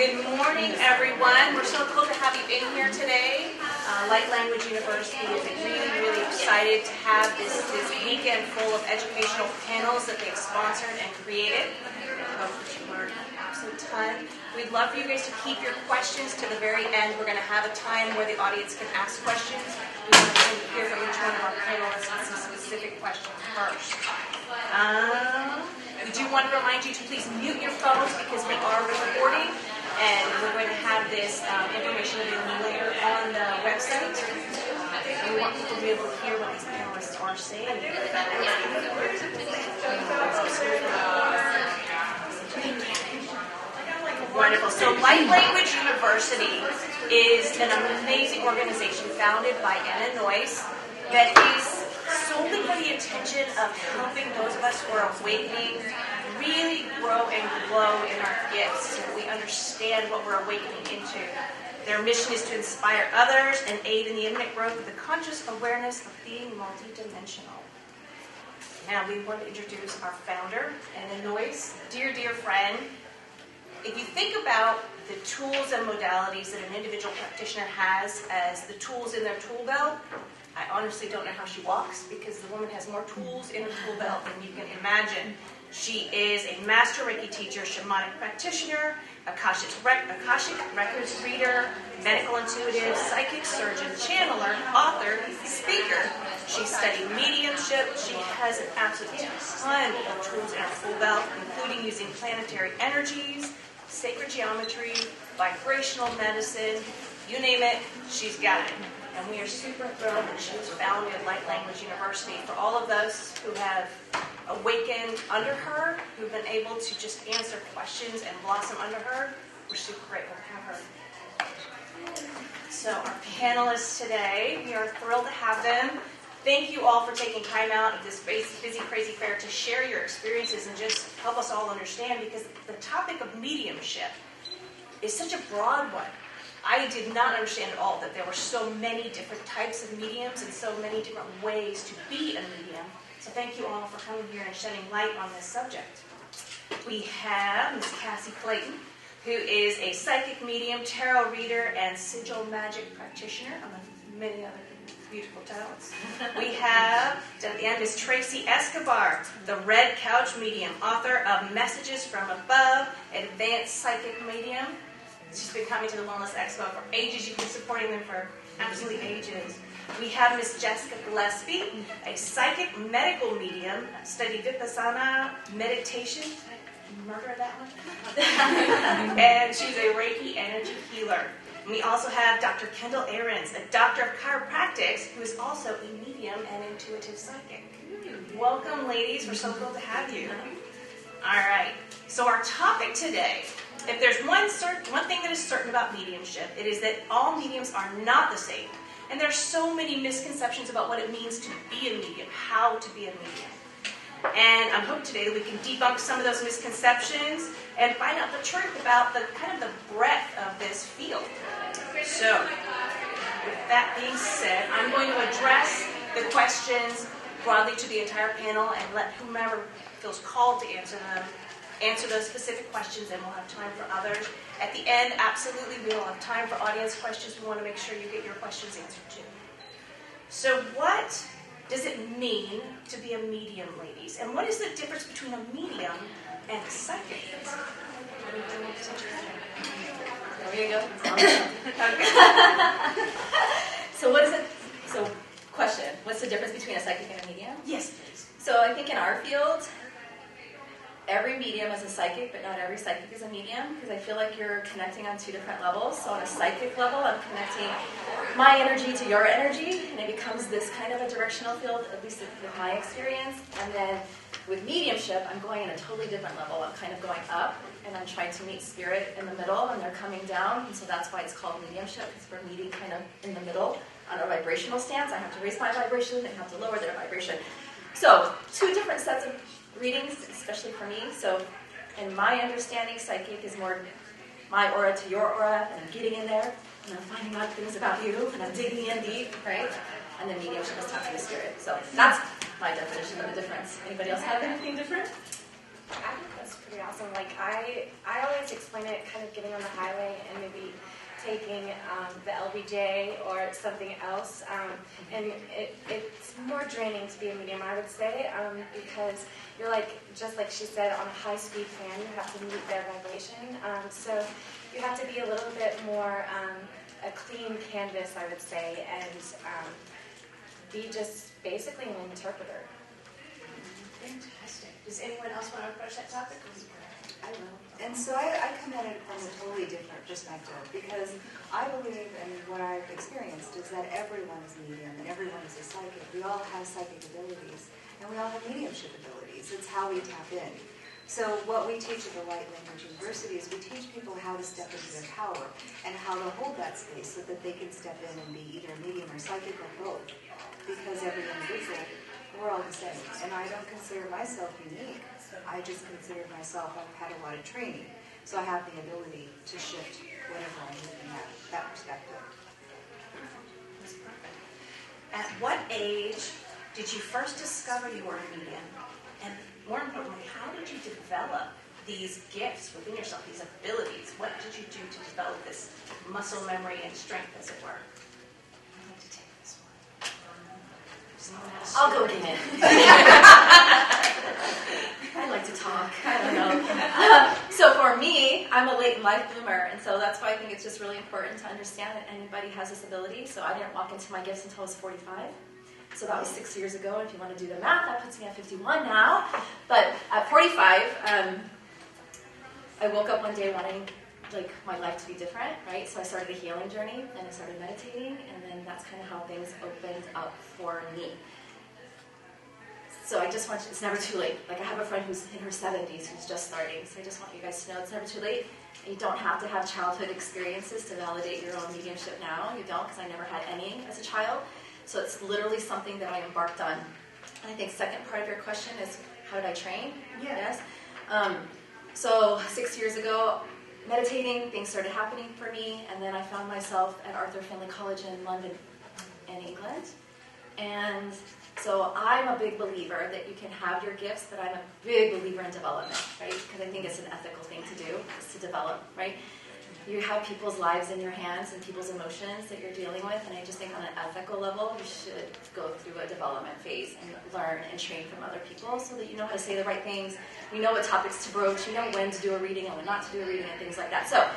Good morning, everyone. We're so thrilled to have you in here today. Light Language University is really excited to have this weekend full of educational panels that they've sponsored and created. I hope that you learned an absolute ton. We'd love for you guys to keep your questions to the very end. We're going to have a time where the audience can ask questions. We want to hear from each one of our panelists with some specific questions first. We do want to remind you to please mute your phones because we are recording, and we're going to have this information available later on the website. We want people to be able to hear what these panelists are saying. Wonderful. So Light Language University is an amazing organization founded by Anna Noyce that is solely for the intention of helping those of us who are awakening really grow and glow in our gifts so that we understand what we're awakening into. Their mission is to inspire others and aid in the imminent growth of the conscious awareness of being multidimensional. Now we want to introduce our founder, Anna Noyce. Dear friend, if you think about the tools and modalities that an individual practitioner has as the tools in their tool belt, I honestly don't know how she walks because the woman has more tools in her tool belt than you can imagine. She is a master Reiki teacher, shamanic practitioner, Akashic records reader, medical intuitive, psychic surgeon, channeler, author, speaker. She studied mediumship. She has an absolute ton of tools in her tool belt, including using planetary energies, sacred geometry, vibrational medicine, you name it, she's got it. And we are super thrilled that she has founded Light Language University. For all of those who have awakened under her, who've been able to just answer questions and blossom under her, we're super grateful to have her. So our panelists today, we are thrilled to have them. Thank you all for taking time out of this busy, crazy fair to share your experiences and just help us all understand, because the topic of mediumship is such a broad one. I did not understand at all that there were so many different types of mediums and so many different ways to be a medium. So thank you all for coming here and shedding light on this subject. We have Ms. Cassie Clayton, who is a psychic medium, tarot reader, and sigil magic practitioner, among many other beautiful talents. We have, at the end, Ms. Tracy Escobar, the Red Couch medium, author of Messages from Above, advanced psychic medium. She's been coming to the Wellness Expo for ages. You've been supporting them for absolutely ages. We have Miss Jessica Gillespie, a psychic medical medium, studied Vipassana meditation. Murder that one. And she's a Reiki energy healer. And we also have Dr. Kendall Ahrens, a doctor of chiropractics, who is also a medium and intuitive psychic. Welcome, ladies. We're so thrilled to have you. All right. So our topic today, if there's one thing that is certain about mediumship, it is that all mediums are not the same. And there's so many misconceptions about what it means to be a medium, how to be a medium. And I hope today that we can debunk some of those misconceptions and find out the truth about the kind of the breadth of this field. So, with that being said, I'm going to address the questions broadly to the entire panel and let whomever feels called to answer them answer those specific questions, and we'll have time for others. At the end, absolutely, we will have time for audience questions. We want to make sure you get your questions answered too. So what does it mean to be a medium, ladies? And what is the difference between a medium and a psychic? There you go. Okay. So what is it? So question, what's the difference between a psychic and a medium? Yes, please. So I think in our field, every medium is a psychic, but not every psychic is a medium, because I feel like you're connecting on two different levels. So on a psychic level, I'm connecting my energy to your energy, and it becomes this kind of a directional field, at least with my experience. And then with mediumship, I'm going in a totally different level. I'm kind of going up, and I'm trying to meet spirit in the middle, and they're coming down. And so that's why it's called mediumship, because we're meeting kind of in the middle on a vibrational stance. I have to raise my vibration, they have to lower their vibration. So two different sets of readings, especially for me. So in my understanding, psychic is more my aura to your aura, and I'm getting in there, and I'm finding out things about you, and I'm digging in deep, right? And then mediumship is touching the spirit. So that's my definition of the difference. Anybody else have anything different? I think that's pretty awesome. Like I always explain it kind of getting on the highway and maybe taking the LBJ or something else, and it's more draining to be a medium, I would say, because you're like, just like she said, on a high-speed fan, you have to meet their vibration. So you have to be a little bit more a clean canvas, I would say, and be just basically an interpreter. Fantastic. Does anyone else want to approach that topic? I will. And so I come at it from a totally different perspective, because I believe, and what I've experienced, is that everyone is a medium and everyone is a psychic. We all have psychic abilities, and we all have mediumship abilities. It's how we tap in. So what we teach at the Light Language University is we teach people how to step into their power and how to hold that space so that they can step in and be either medium or psychic or both. Because every individual, we're all the same. And I don't consider myself unique. I just consider myself, I've had a lot of training. So I have the ability to shift whatever I'm looking at, that perspective. That's perfect. At what age did you first discover you were a medium? And more importantly, how did you develop these gifts within yourself, these abilities? What did you do to develop this muscle memory and strength, as it were? I'd like to take this one. I'll go again. I like to talk. I don't know. So for me, I'm a late in life bloomer, and so that's why I think it's just really important to understand that anybody has this ability. So I didn't walk into my gifts until I was 45. So that was 6 years ago. If you want to do the math, that puts me at 51 now. But at 45, I woke up one day wanting my life to be different, right? So I started a healing journey, and I started meditating, and then that's kind of how things opened up for me. So I just want you, it's never too late. Like I have a friend who's in her 70s who's just starting, so I just want you guys to know it's never too late. You don't have to have childhood experiences to validate your own mediumship now. You don't, because I never had any as a child. So it's literally something that I embarked on. And I think second part of your question is, how did I train? Yeah. Yes. So 6 years ago, meditating, things started happening for me, and then I found myself at Arthur Findlay College in London, in England. And so I'm a big believer that you can have your gifts, but I'm a big believer in development, right? Because I think it's an ethical thing to do, is to develop, right? You have people's lives in your hands and people's emotions that you're dealing with, and I just think on an ethical level, you should go through a development phase and learn and train from other people so that you know how to say the right things, you know what topics to broach, you know when to do a reading and when not to do a reading and things like that. So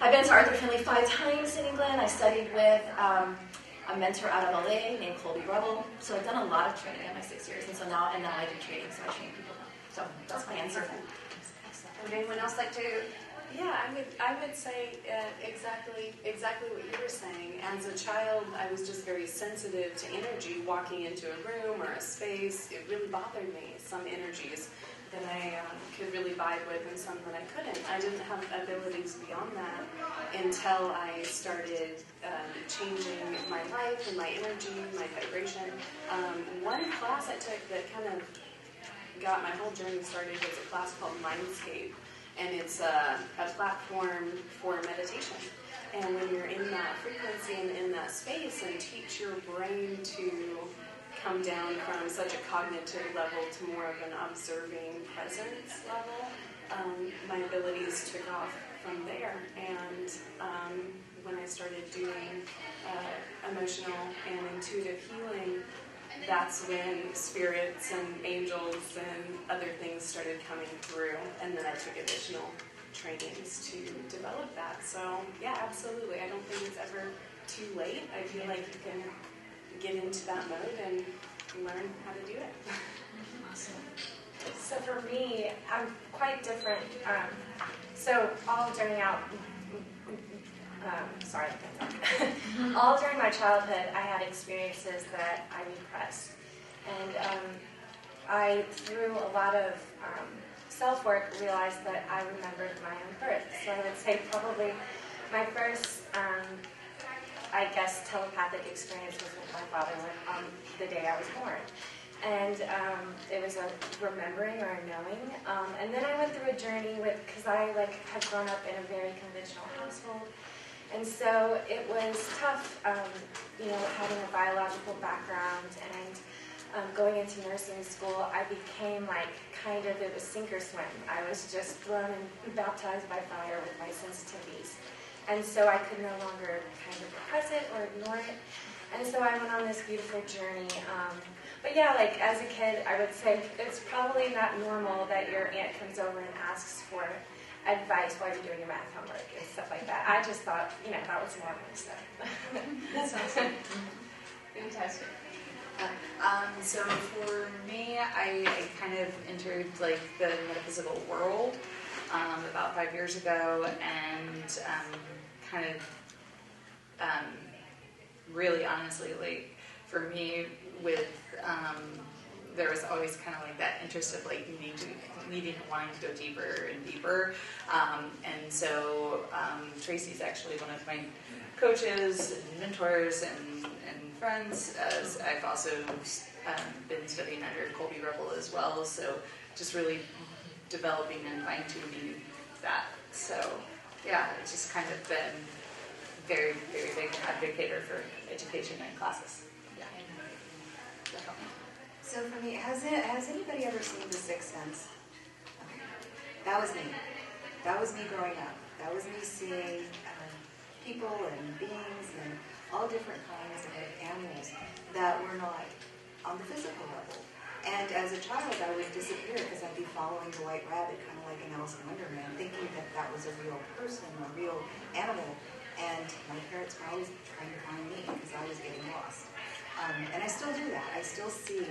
I've been to Arthur Findlay 5 times in England. I studied with a mentor out of LA named Colby Rebel. So I've done a lot of training in my 6 years, and now I do training, so I train people now. So that's my answer. Would anyone else like to? Yeah, I would say exactly what you were saying. As a child, I was just very sensitive to energy. Walking into a room or a space, it really bothered me. Some energies that I could really vibe with and some that I couldn't. I didn't have abilities beyond that until I started changing my life and my energy, my vibration. One class I took that kind of got my whole journey started was a class called Mindscape. And it's a platform for meditation. And when you're in that frequency and in that space and teach your brain to come down from such a cognitive level to more of an observing presence level, my abilities took off from there. And when I started doing emotional and intuitive healing, that's when spirits and angels and other things started coming through, and then I took additional trainings to develop that. So yeah, absolutely. I don't think it's ever too late. I feel like you can get into that mode and learn how to do it. Awesome. So for me, I'm quite different. So all during all during my childhood, I had experiences that I repressed. And I, through a lot of self-work, realized that I remembered my own birth. So I would say probably my first, telepathic experience was with my father on the day I was born. And it was a remembering or a knowing. And then I went through a journey because I had grown up in a very conventional household. And so it was tough, having a biological background and going into nursing school, I became like kind of, it was sink or swim. I was just thrown and baptized by fire with my sensitivities. And so I could no longer kind of repress it or ignore it. And so I went on this beautiful journey. But yeah, like as a kid, I would say it's probably not normal that your aunt comes over and asks for advice while you're doing your math homework and stuff like that. I just thought, that was normal stuff. That's awesome. Fantastic. So for me, I kind of entered like the metaphysical world about 5 years ago, and kind of really honestly, like for me, with there was always kind of like that interest of like needing and wanting to go deeper and deeper, and so Tracy's actually one of my coaches and mentors and friends, as I've also been studying under Colby Rebel as well, so just really developing and fine-tuning that. So yeah, it's just kind of been very, very big advocate for education and classes. Yeah. Definitely. So for me, has anybody ever seen The Sixth Sense? Okay. That was me. That was me growing up. That was me seeing people and beings and all different kinds of animals that were not on the physical level. And as a child, I would disappear because I'd be following the white rabbit, kind of like an Alice in Wonderland, thinking that that was a real person, a real animal. And my parents were always trying to find me because I was getting lost. And I still do that. I still see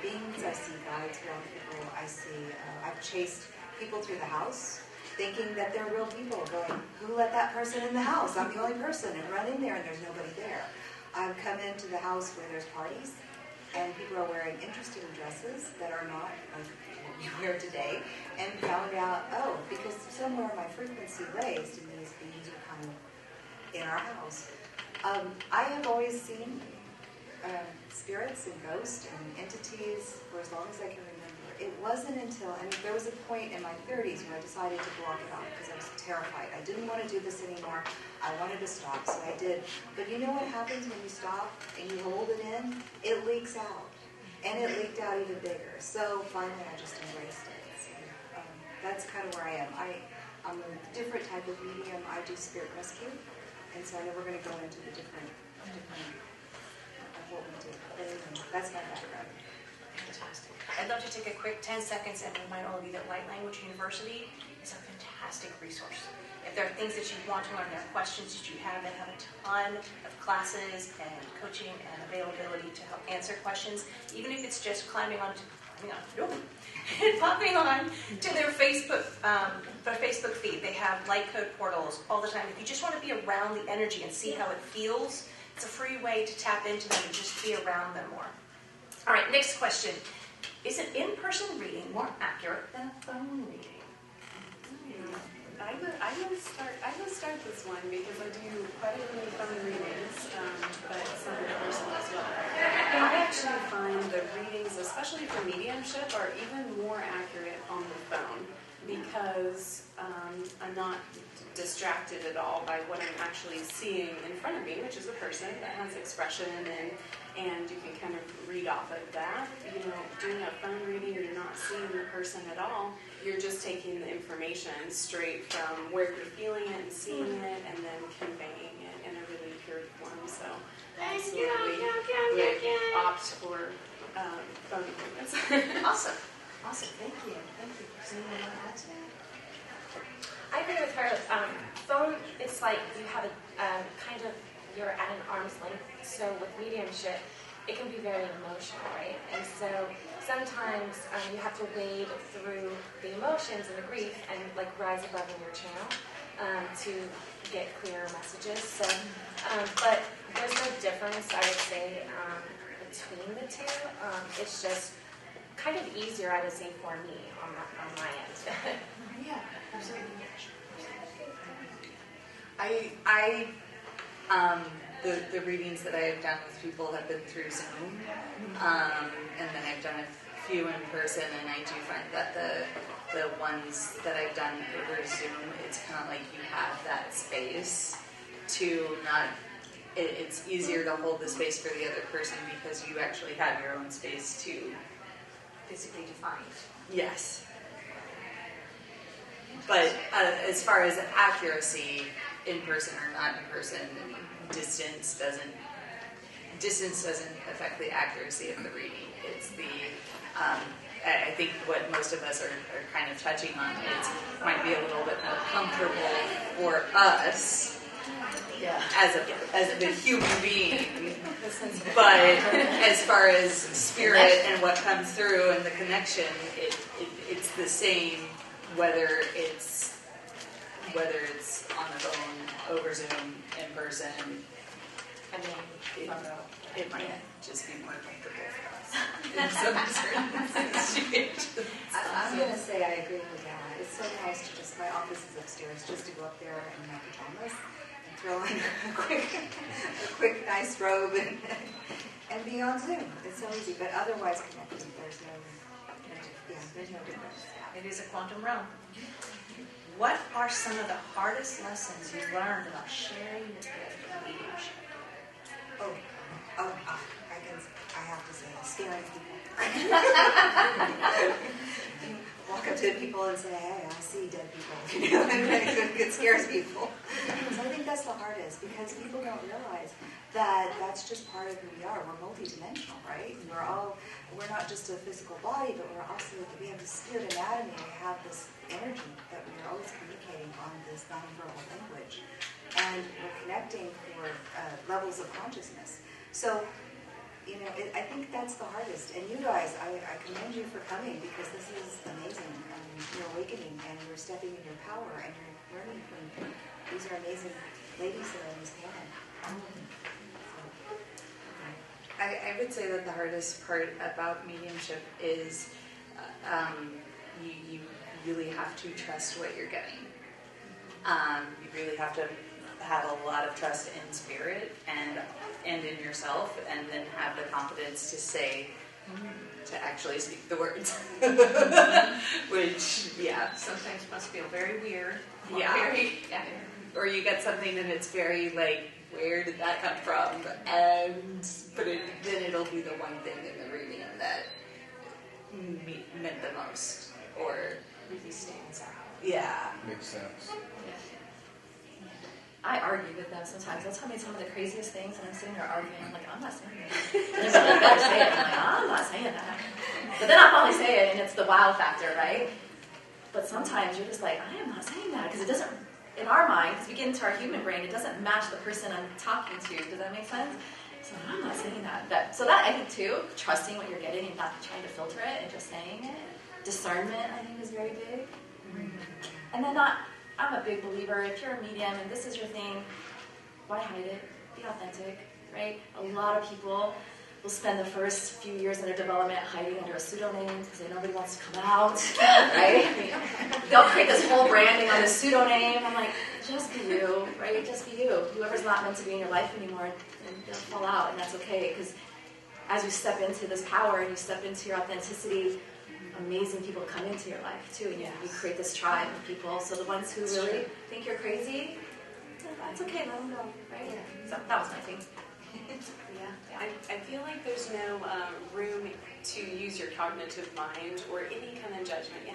beings. I see guides around people. I've chased people through the house, thinking that they're real people, going, who let that person in the house? I'm the only person, and run in there and there's nobody there. I've come into the house where there's parties, and people are wearing interesting dresses that are not like what we wear today, and found out, because somewhere my frequency raised and these beings are kind of in our house. I have always seen spirits and ghosts and entities for as long as I can remember. It wasn't until, and there was a point in my 30s when I decided to block it off because I was terrified. I didn't want to do this anymore. I wanted to stop, so I did. But you know what happens when you stop and you hold it in? It leaks out. And it leaked out even bigger. So finally I just embraced it. So, that's kind of where I am. I'm a different type of medium. I do spirit rescue. And so I know we're going to go into the different of what we do. But anyway, that's my background. Fantastic. I'd love to take a quick 10 seconds and remind all of you that Light Language University is a fantastic resource. If there are things that you want to learn, there are questions that you have, they have a ton of classes and coaching and availability to help answer questions, even if it's just popping on to their Facebook feed. They have light code portals all the time. If you just want to be around the energy and see how it feels, it's a free way to tap into them and just be around them more. All right, next question. Is an in-person reading more accurate than a phone reading? I will start this one because I do quite a few phone readings, but some in person as well. I actually find the readings, especially for mediumship, are even more accurate on the phone because I'm not distracted at all by what I'm actually seeing in front of me, which is a person that has expression, and you can kind of read off of that. Doing a phone reading, you're not seeing the person at all. You're just taking the information straight from where you're feeling it and seeing it, and then conveying it in a really pure form. So absolutely would opt for phone appointments. Awesome. Thank you. Christine, you want to add to that? I agree with her. Phone, it's like you have you're at an arm's length. So with mediumship, it can be very emotional, right? And so sometimes you have to wade through the emotions and the grief and like rise above in your channel to get clearer messages. So, but there's no difference, I would say, between the two. It's just kind of easier, I would say, for me on my end. Yeah, absolutely. The readings that I've done with people have been through Zoom, and then I've done a few in person, and I do find that the ones that I've done over Zoom, it's kind of like you have that space to not it's easier to hold the space for the other person because you actually have your own space to Physically defined. yes. But as far as accuracy, in person or not in person, distance doesn't affect the accuracy of the reading. It's the I think what most of us are kind of touching on might be a little bit more comfortable for us as the human being. But as far as spirit and what comes through and the connection, it's the same whether it's on the phone, over Zoom, in person. I mean, It might just be more comfortable for us in some certain situations. I'm going to say I agree with that. It's so nice to just, my office is upstairs, just to go up there in my pajamas and throw on a quick nice robe and be on Zoom. It's so easy, but otherwise connecting, there's no difference. it is a quantum realm. What are some of the hardest lessons you learned about sharing your gift of mediumship? I have to say, scaring people. Walk up to people and say, hey, I see dead people. And it scares people. So I think that's the hardest, because people don't realize that that's just part of who we are. We're multidimensional, right? We're not just a physical body, but we have this spirit anatomy. We have this energy that we are always communicating on this nonverbal language. And we're connecting for levels of consciousness. So, I think that's the hardest. And you guys, I commend you for coming, because this is amazing. You're awakening and you're stepping in your power and you're learning from these are amazing ladies that are on this panel. I would say that the hardest part about mediumship is you really have to trust what you're getting. You really have to have a lot of trust in spirit and in yourself, and then have the confidence to actually speak the words. Which, Sometimes must feel very weird. Yeah. Or you get something and it's very like, where did that come from? But then it'll be the one thing in the reading that meant the most, or Really stands out. yeah. Makes sense. I argue with them sometimes. They'll tell me some of the craziest things, and I'm sitting there arguing. I'm like, I'm not saying that. And they're like, you better say it. I'm like, I'm not saying that. But then I'll finally say it, and it's the wow factor, right? But sometimes you're just like, I am not saying that, because it doesn't, in our mind, because we get into our human brain, it doesn't match the person I'm talking to. Does that make sense? So I'm not saying that. So that, I think, too, trusting what you're getting and not trying to filter it and just saying it. Discernment, I think, is very big. And then I'm a big believer, if you're a medium and this is your thing, why hide it? Be authentic, right? A lot of people will spend the first few years in their development hiding under a pseudonym because nobody wants to come out, right? They'll create this whole branding on a pseudonym. I'm like, just be you, right? Just be you. Whoever's not meant to be in your life anymore, they'll fall out, and that's okay, because as you step into this power and you step into your authenticity, amazing people come into your life too, and you create this tribe of people. So the ones who really think you're crazy, that's okay, let them go, right? So that was my thing. I feel like there's no room to use your cognitive mind or any kind of judgment. You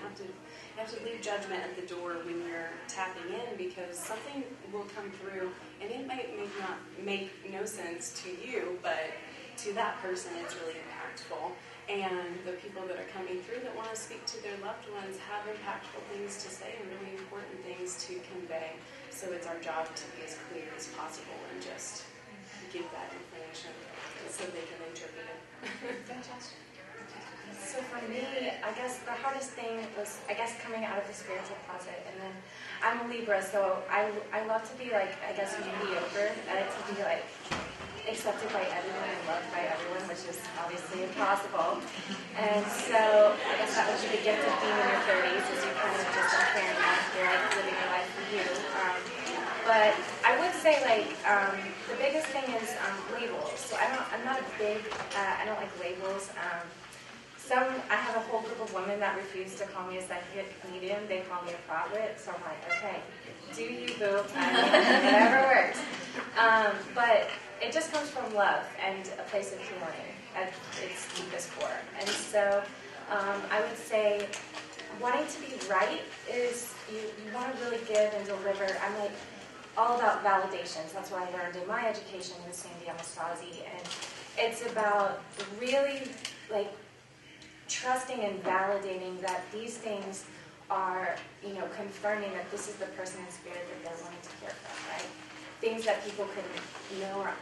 have to leave judgment at the door when you're tapping in, because something will come through, and it may not make no sense to you, but to that person it's really impactful. And the people that are coming through that want to speak to their loved ones have impactful things to say and really important things to convey. So it's our job to be as clear as possible and just give that information so they can interpret it. Fantastic. So for me, I guess the hardest thing was, coming out of the spiritual closet. And then I'm a Libra, so I love to be mediocre. I like to be accepted by everyone and loved by everyone, which is obviously impossible. And so I guess that was the gift of being in your 30s, is you kind of just don't care enough. You're living your life for you. But I would say the biggest thing is labels. So I'm not a big, I don't like labels. I have a whole group of women that refuse to call me a psychic medium. They call me a prophet. So I'm like, okay, do you, boo? Whatever works. But it just comes from love and a place of healing at its deepest core. And so I would say wanting to be right is you want to really give and deliver. I'm like all about validations. That's what I learned in my education with Sandy Anastasia. And it's about really like trusting and validating that these things are, confirming that this is the person in spirit that they're wanting to hear from, right? Things that people can know or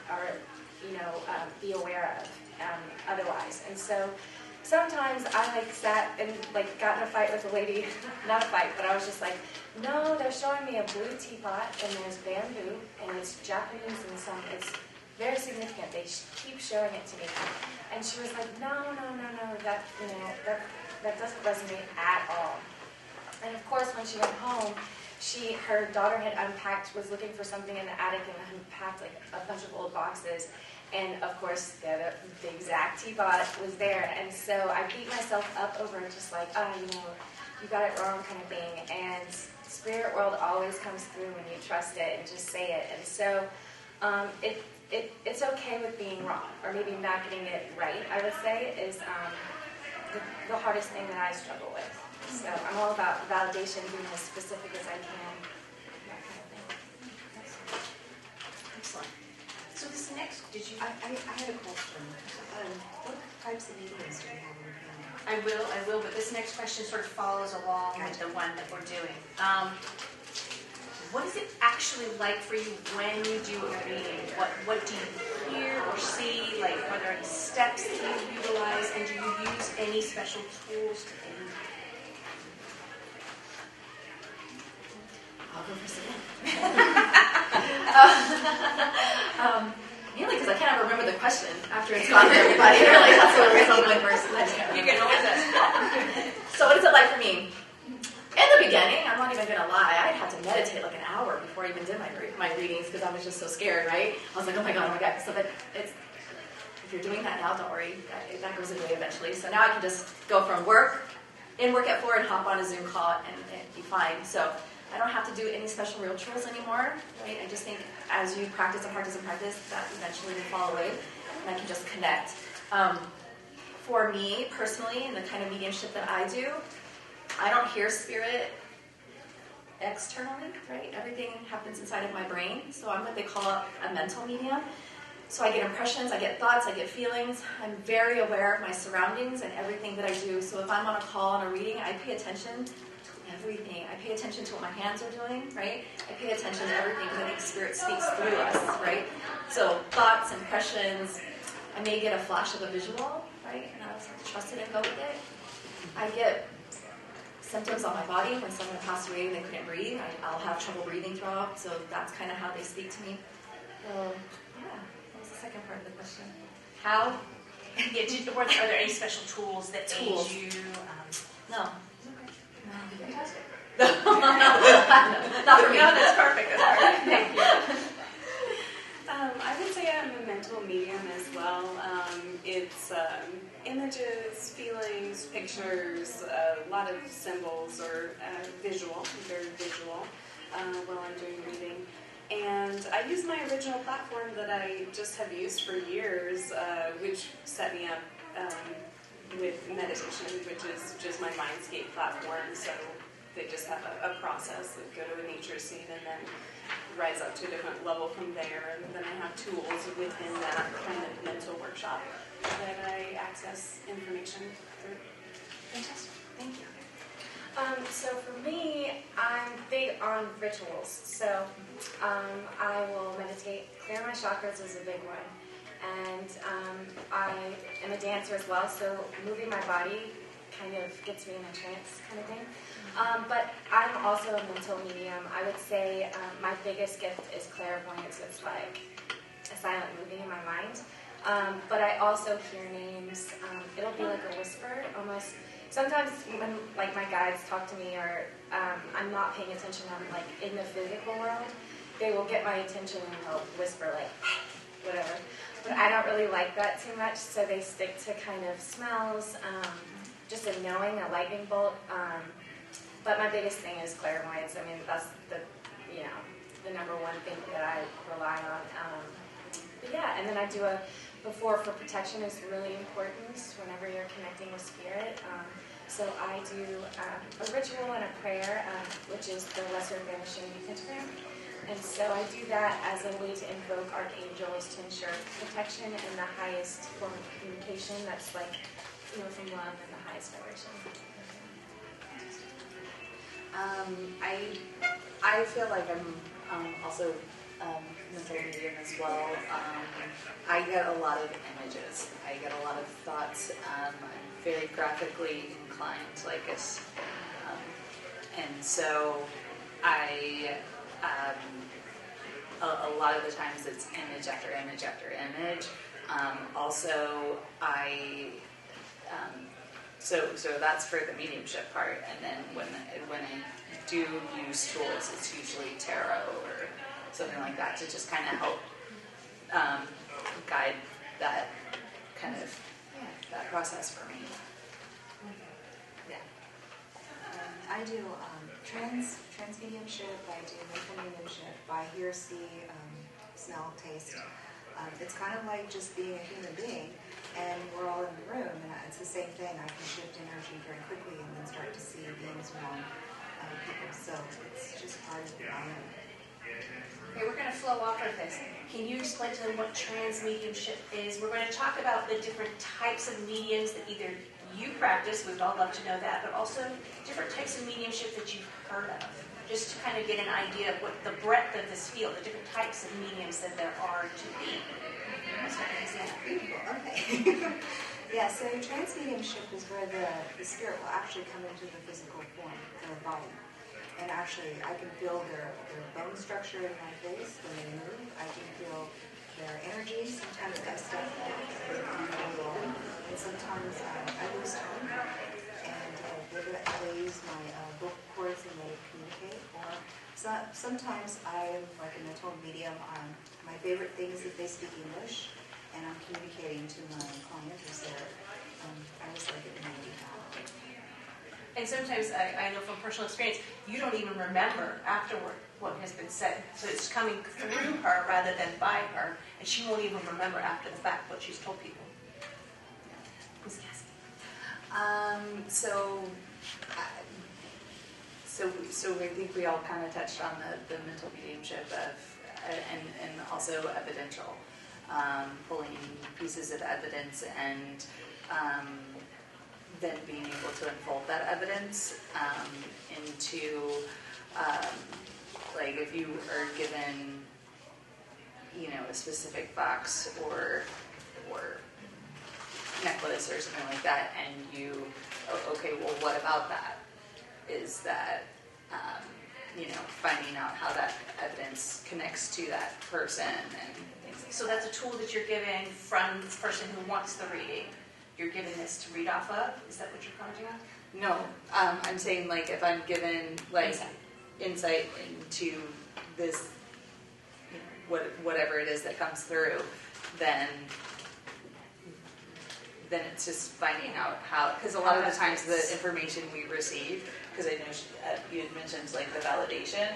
be aware of otherwise. And so sometimes I sat and got in a fight with a lady, not a fight, but I was just like, no, they're showing me a blue teapot and there's bamboo and it's Japanese and it's very significant. They keep showing it to me. And she was like, no, that doesn't resonate at all. And of course, when she went home, her daughter was looking for something in the attic and unpacked a bunch of old boxes. And of course, the exact teapot was there. And so I beat myself up over it, just you got it wrong kind of thing. And spirit world always comes through when you trust it and just say it. And so it's okay with being wrong, or maybe not getting it right, I would say, is the hardest thing that I struggle with. So I'm all about validation, being as specific as I can, that kind of thing. Excellent. So this next, I had a question. What types of mediums do we have in the panel? I will, but this next question sort of follows along with the one that we're doing. What is it actually like for you when you do a reading? What do you hear or see? Are there any steps that you utilize? And do you use any special tools to aid? I'll go first again. Mainly because I can't ever remember the question after it's gone to everybody. Really, that's what it is. I'm going first. You can always ask. So what is it like for me? In the beginning, I'm not even going to lie, I had to meditate an hour before I even did my readings because I was just so scared, right? I was like, oh my God. So if you're doing that now, don't worry, that goes away eventually. So now I can just go from work at 4 and hop on a Zoom call and be fine. So I don't have to do any special rituals anymore, right? I just think as you practice, that eventually will fall away, and I can just connect. For me, personally, and the kind of mediumship that I do, I don't hear spirit externally, right? Everything happens inside of my brain, so I'm what they call a mental medium. So I get impressions, I get thoughts, I get feelings. I'm very aware of my surroundings and everything that I do. So if I'm on a call on a reading, I pay attention to everything. I pay attention to what my hands are doing, right? I pay attention to everything because I think spirit speaks through us, right? So thoughts, impressions, I may get a flash of a visual, right? And I just have to trust it and go with it. I get symptoms on my body. When someone passed away and they couldn't breathe, I'll have trouble breathing throughout, so that's kind of how they speak to me. So, yeah, what was the second part of the question? How? Yeah, are there any special tools that aid you? No. No. Fantastic. Not for me. No, that's perfect. That's perfect. Thank you. I would say I'm a mental medium as well. It's images, feelings, pictures, a lot of symbols, or visual, very visual, while I'm doing reading. And I use my original platform that I just have used for years, which set me up with meditation, which is just my Mindscape platform. So they just have a process that go to a nature scene and then rise up to a different level from there. And then I have tools within that kind of mental workshop that I access information through. Fantastic. Thank you. So for me, I'm big on rituals. So I will meditate. Clear my chakras is a big one. And I am a dancer as well, so moving my body kind of gets me in a trance kind of thing. But I'm also a mental medium. I would say my biggest gift is clairvoyance. It's like a silent movie in my mind. But I also hear names. It'll be like a whisper almost. Sometimes when my guides talk to me or I'm not paying attention, I'm in the physical world, they will get my attention and they'll whisper whatever. But I don't really like that too much, so they stick to kind of smells, just a knowing, a lightning bolt. But my biggest thing is clairvoyance. I mean, that's the number one thing that I rely on. But yeah, and then I do before for protection is really important whenever you're connecting with spirit. So I do a ritual and a prayer, which is the Lesser Vanishing Pentagram. And so I do that as a way to invoke archangels to ensure protection and the highest form of communication that's from love and the highest vibration. I feel like I'm also mental medium as well. I get a lot of images. I get a lot of thoughts. I'm very graphically inclined, like us, and so I. A lot of the times it's image after image after image. Also, so that's for the mediumship part, and then when I do use tools, it's usually tarot or something like that to just kind of help guide that kind of that process for me. Yeah. I do trans mediumship. I do mental mediumship by hear, see, smell, taste. It's kind of like just being a human being, and we're all in the room, and it's the same thing. I can shift energy very quickly and then start to see beings around people. So it's just part of the mind. Okay, we're going to flow off of this. Can you explain to them what trans mediumship is? We're going to talk about the different types of mediums that either you practice, we'd all love to know that, but also different types of mediumship that you've heard of, just to kind of get an idea of what the breadth of this field, the different types of mediums that there are to be. Okay. Yeah, so trans mediumship is where the spirit will actually come into the physical form, the body. And actually, I can feel their bone structure in my face when they move. I can feel their energy. Sometimes I step back and sometimes I lose tone. And they use my vocal cords and they communicate. Or sometimes I'm like a mental medium. My favorite thing is if they speak English and I'm communicating to my client who's there. I just like it when they do that. And sometimes, I know from personal experience, you don't even remember afterward what has been said. So it's coming through her rather than by her, and she won't even remember after the fact what she's told people. Ms. Cassie? So I think we all kind of touched on the mental mediumship and also evidential, pulling pieces of evidence and then being able to unfold that evidence into, like if you are given, a specific box or necklace or something like that, and you, okay, well, what about that? Is that, finding out how that evidence connects to that person and things. So that's a tool that you're giving from this person who wants the reading. You're giving this to read off of? Is that what you're commenting on? No, I'm saying like if I'm given like insight into this, whatever it is that comes through, then it's just finding out how, because a lot of the times the information we receive, because I know you had mentioned like the validation,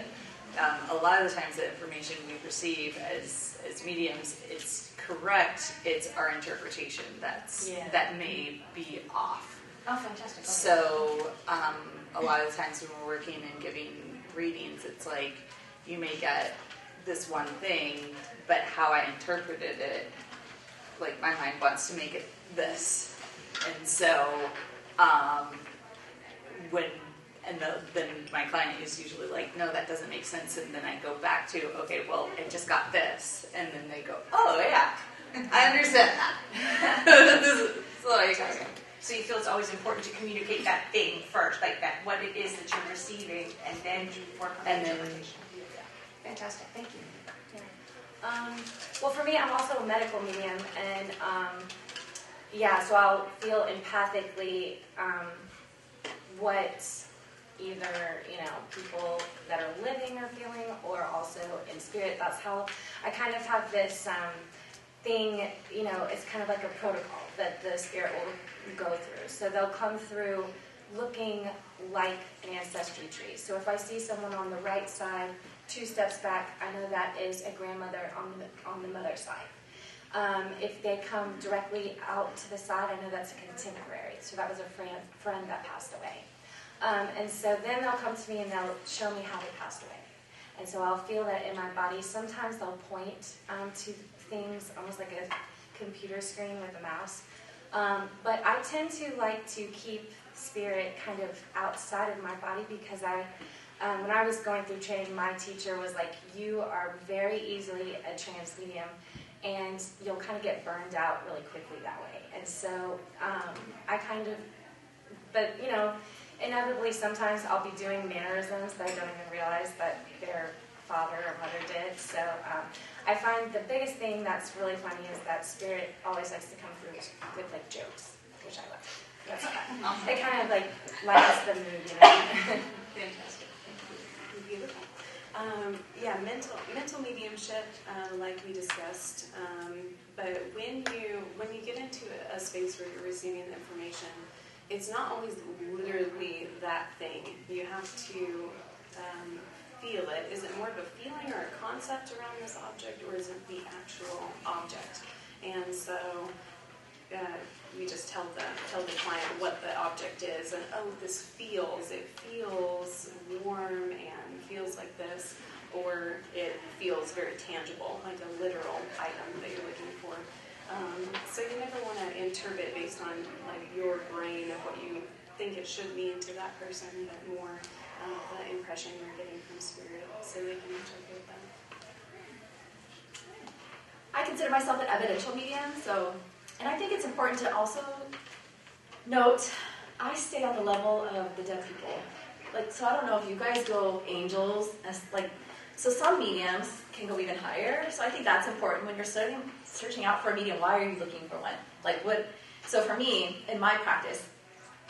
a lot of the times the information we receive as mediums, it's correct, it's our interpretation that may be off. Oh, fantastic. Okay. So a lot of the times when we're working and giving readings, it's like you may get this one thing, but how I interpreted it, like my mind wants to make it this. And so then my client is usually like, no, that doesn't make sense. And then I go back to, okay, well, I just got this. And then they go, oh, yeah, I understand that. This is like, okay. So you feel it's always important to communicate that thing first, like that, what it is that you're receiving, and then work on the interpretation. Fantastic, thank you. Well, for me, I'm also a medical medium, and so I'll feel empathically what either people that are living are feeling, or also in spirit. That's how I kind of have this thing. It's kind of like a protocol. that the spirit will go through. So they'll come through looking like an ancestry tree. So if I see someone on the right side, 2 steps back, I know that is a grandmother on the mother side. If they come directly out to the side, I know that's a contemporary. So that was a friend that passed away. And so then they'll come to me and they'll show me how they passed away. And so I'll feel that in my body. Sometimes they'll point to things almost like a computer screen with a mouse. But I tend to like to keep spirit kind of outside of my body because when I was going through training, my teacher was like, you are very easily a trance medium and you'll kind of get burned out really quickly that way. And so but you know, inevitably sometimes I'll be doing mannerisms that I don't even realize that their father or mother did. So I find the biggest thing that's really funny is that spirit always likes to come through with like jokes, which I love. That's fun. It kind of like lightens the mood, you know. Fantastic. Beautiful. Mental mediumship, like we discussed. But when you get into a space where you're receiving the information, it's not always literally that thing. You have to feel it. Is it more of a feeling or a concept around this object, or is it the actual object? And so we just tell the client what the object is, and it feels warm and feels like this, or it feels very tangible, like a literal item that you're looking for. So you never want to interpret based on like your brain of what you think it should mean to that person, but more the impression you're getting from spirit, so they can interpret that. I consider myself an evidential medium, and I think it's important to also note, I stay on the level of the dead people. So I don't know if you guys go angels, so some mediums can go even higher. So I think that's important when you're searching out for a medium. Why are you looking for one? So for me, in my practice,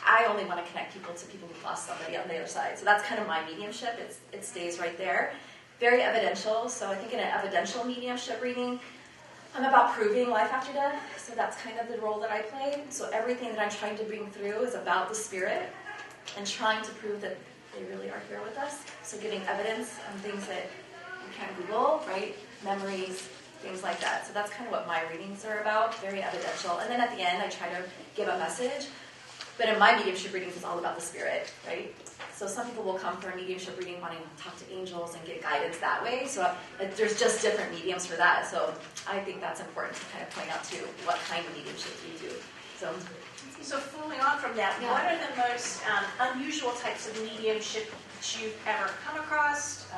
I only want to connect people to people who've lost somebody on the other side. So that's kind of my mediumship. It stays right there. Very evidential. So I think in an evidential mediumship reading, I'm about proving life after death. So that's kind of the role that I play. So everything that I'm trying to bring through is about the spirit and trying to prove that they really are here with us. So giving evidence on things that you can't Google, right? Memories, things like that. So that's kind of what my readings are about, very evidential. And then at the end, I try to give a message. But in my mediumship readings, it's all about the spirit, right? So some people will come for a mediumship reading wanting to talk to angels and get guidance that way. So there's just different mediums for that. So I think that's important to kind of point out too what kind of mediumship you do. So following on from that, what are the most unusual types of mediumship that you've ever come across,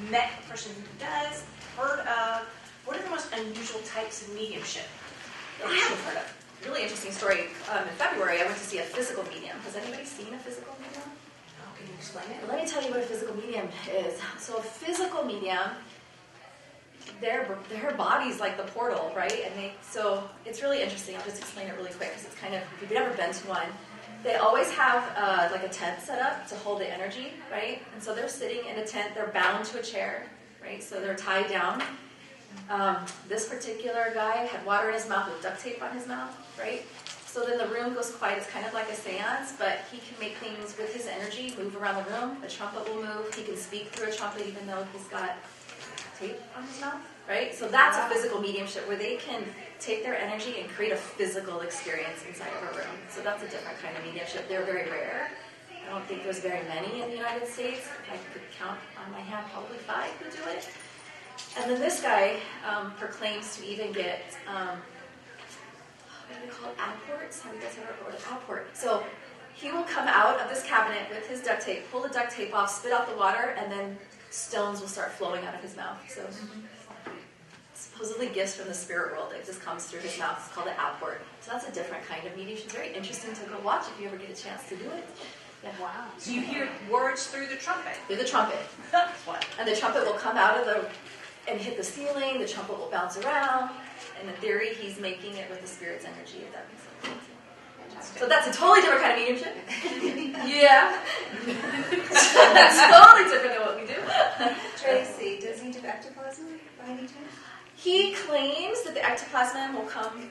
met a person who does, heard of? What are the most unusual types of mediumship that you've heard of? Really interesting story. In February, I went to see a physical medium. Has anybody seen a physical medium? Oh, can you explain it? Let me tell you what a physical medium is. So a physical medium, their body's like the portal, right? So it's really interesting. I'll just explain it really quick because it's kind of, if you've never been to one, they always have like a tent set up to hold the energy, right? And so they're sitting in a tent. They're bound to a chair, right? So they're tied down. This particular guy had water in his mouth with duct tape on his mouth, right? So then the room goes quiet. It's kind of like a seance, but he can make things with his energy move around the room. A trumpet will move. He can speak through a trumpet even though he's got tape on his mouth, right? So that's a physical mediumship where they can take their energy and create a physical experience inside of a room. So that's a different kind of mediumship. They're very rare. I don't think there's very many in the United States. I could count on my hand probably 5 who do it. And then this guy proclaims to even get, what do we call it, outports? Have you guys ever heard of outport? So he will come out of this cabinet with his duct tape, pull the duct tape off, spit out the water, and then stones will start flowing out of his mouth. So supposedly gifts from the spirit world that just comes through his mouth. It's called an outport. So that's a different kind of mediumship. It's very interesting to go watch if you ever get a chance to do it. Yeah. Wow. So you hear words through the trumpet? Through the trumpet. And the trumpet will come out of and hit the ceiling. The trumpet will bounce around. And in theory, he's making it with the spirit's energy, if that makes sense. So that's a totally different kind of mediumship. Yeah. That's totally different than what we do. Tracy, does he do ectoplasm by any chance? He claims that the ectoplasm will come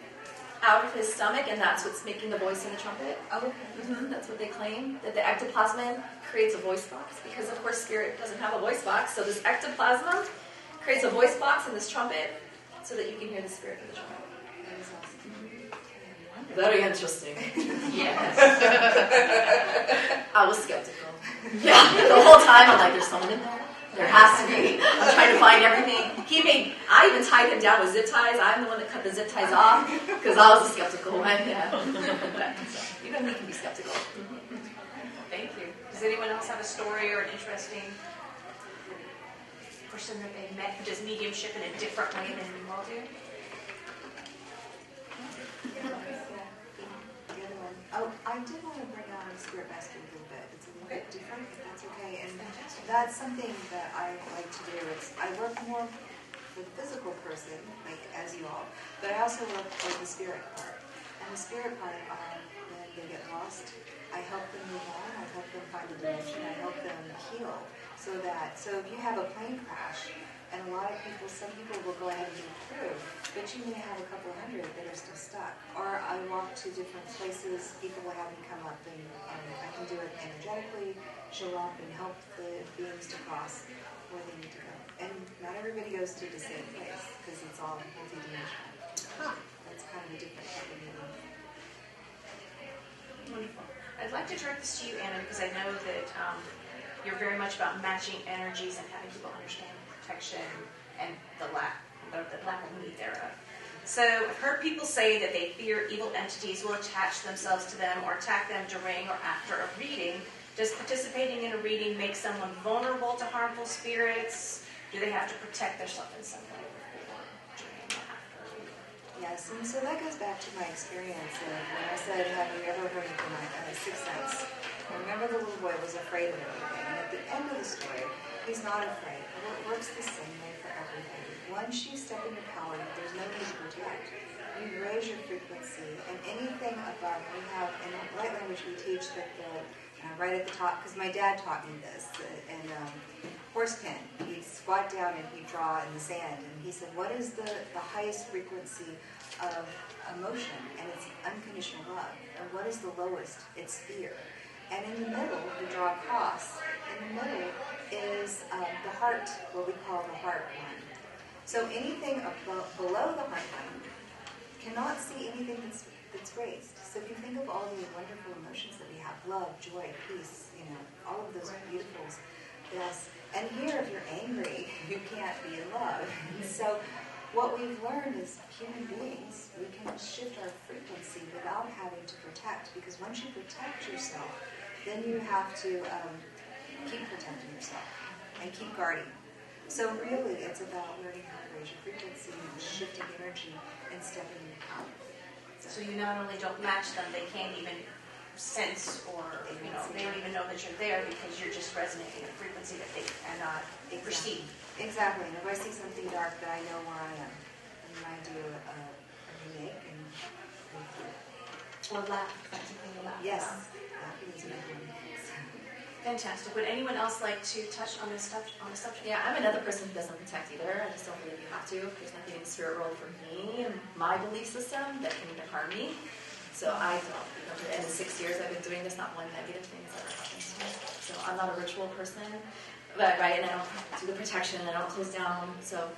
out of his stomach, and that's what's making the voice in the trumpet. Okay. That's what they claim, that the ectoplasm creates a voice box, because of course spirit doesn't have a voice box, so this ectoplasm creates a voice box in this trumpet so that you can hear the spirit of the trumpet. That is awesome. Very interesting. Yes. I was skeptical. Yeah, the whole time I'm like, there's someone in there. There has to be. I'm trying to find everything. I even tied him down with zip ties. I'm the one that cut the zip ties off because I was a skeptical one. Yeah. So, even we can be skeptical. Thank you. Does anyone else have a story or an interesting person that they met who does mediumship in a different way than you all do? The other one. Oh, I did want to bring on Spirit Master a little bit. It's a little bit different, if that's okay. And that's something that I like to do. I work more for the physical person, like as you all, but I also work for the spirit part. And the spirit part, when they get lost, I help them move on. I help them find a dimension. I help them heal. So if you have a plane crash, and some people will go ahead and get through, but you may have a couple hundred that are still stuck. Or I walk to different places, people will have me come up, and I can do it energetically, show up and help the beings to cross where they need to go. And not everybody goes to the same place, because it's all multidimensional. That's kind of a different type of meeting. Wonderful. I'd like to direct this to you, Anna, because I know that you're very much about matching energies and having people understand protection and the lack of need thereof. So I've heard people say that they fear evil entities will attach themselves to them or attack them during or after a reading. Does participating in a reading make someone vulnerable to harmful spirits? Do they have to protect themselves in some way before, during, or after a reading? Yes, and so that goes back to my experience of when I said, have you ever heard of my sixth sense? I remember the little boy was afraid of everything, and at the end of the story, he's not afraid. It works the same way for everything. Once you step into power, there's no need to protect. You raise your frequency, and anything above, we have, in light language we teach that right at the top, because my dad taught me this, and horse pen, he'd squat down and he'd draw in the sand, and he said, what is the highest frequency of emotion? And it's unconditional love. And what is the lowest? It's fear. And in the middle, we draw a cross. In the middle is the heart, what we call the heart line. So anything below the heart line cannot see anything that's raised. So if you think of all the wonderful emotions that we have, love, joy, peace, all of those beautifuls, yes. And here, if you're angry, you can't be in love. So what we've learned is human beings, we can shift our frequency without having to protect. Because once you protect yourself, then you have to keep protecting yourself and keep guarding. So really, it's about learning how to raise your frequency and shifting energy and stepping into power. So you not only don't match them, they can't even sense or, they don't even know that you're there because you're just resonating at a frequency that they cannot perceive. Exactly. And if I see something dark, then I know where I am. And I do a remake and Or laugh. That's something to laugh yes. about. Laughing is a good one. Fantastic. Would anyone else like to touch on this subject? Yeah, I'm another person who doesn't protect either. I just don't believe you have to. There's nothing in the spirit world for me and my belief system that can even harm me. So I don't. In the 6 years I've been doing this, not one negative thing has ever happened to me. So I'm not a ritual person, but right, and I don't do the protection, and I don't close down. So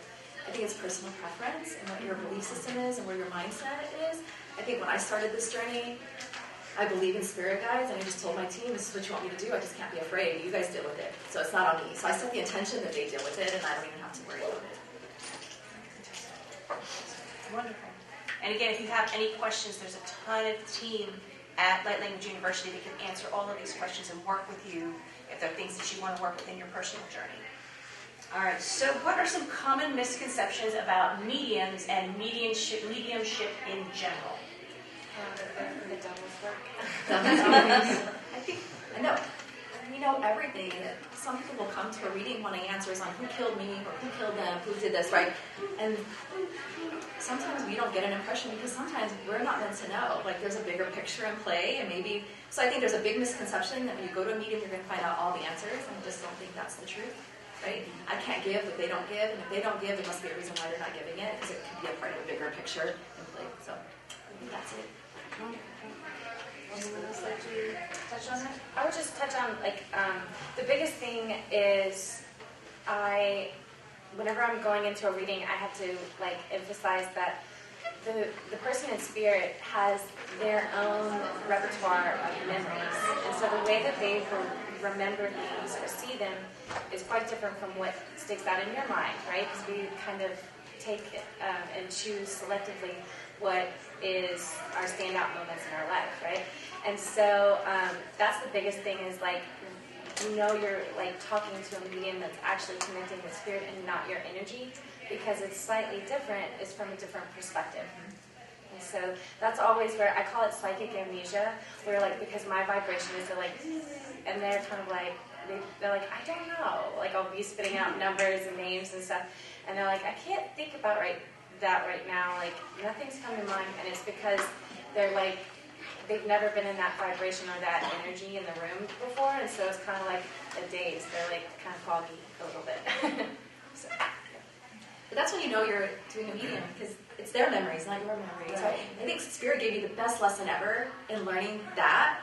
I think it's personal preference and what your belief system is and where your mindset is. I think when I started this journey, I believe in spirit guides, and I just told my team, this is what you want me to do. I just can't be afraid. You guys deal with it. So it's not on me. So I set the intention that they deal with it, and I don't even have to worry about it. Wonderful. And again, if you have any questions, there's a ton of team at Light Language University that can answer all of these questions and work with you if there are things that you want to work with in your personal journey. All right, so what are some common misconceptions about mediums and mediumship in general? The devil's work. I know. We know everything. Some people will come to a reading wanting answers on who killed me or who killed them, who did this, right? And sometimes we don't get an impression because sometimes we're not meant to know. Like there's a bigger picture in play, and maybe. So I think there's a big misconception that when you go to a medium, you're going to find out all the answers, and I just don't think that's the truth, right? I can't give if they don't give, and if they don't give, there must be a reason why they're not giving it, because it could be a part of a bigger picture in play. So. think that's it. Anyone else like to touch on that? I would just touch on the biggest thing is whenever I'm going into a reading, I have to emphasize that the person in spirit has their own repertoire of memories, and so the way that they remember things or see them is quite different from what sticks out in your mind, right? Because we kind of take and choose selectively what is our standout moments in our life, right? And so that's the biggest thing is you're talking to a medium that's actually connecting with spirit and not your energy, because it's slightly different, it's from a different perspective. And so that's always where I call it psychic amnesia, where because my vibration is and they're kind of they're like, I don't know. I'll be spitting out numbers and names and stuff, and they're like, I can't think about that right now. Nothing's coming to mind, and it's because they're they've never been in that vibration or that energy in the room before, and so it's kind of like a daze. They're kind of foggy a little bit. So, yeah. But that's when you know you're doing a medium, because it's their memories, not your memories. Right. I think Spirit gave me the best lesson ever in learning that.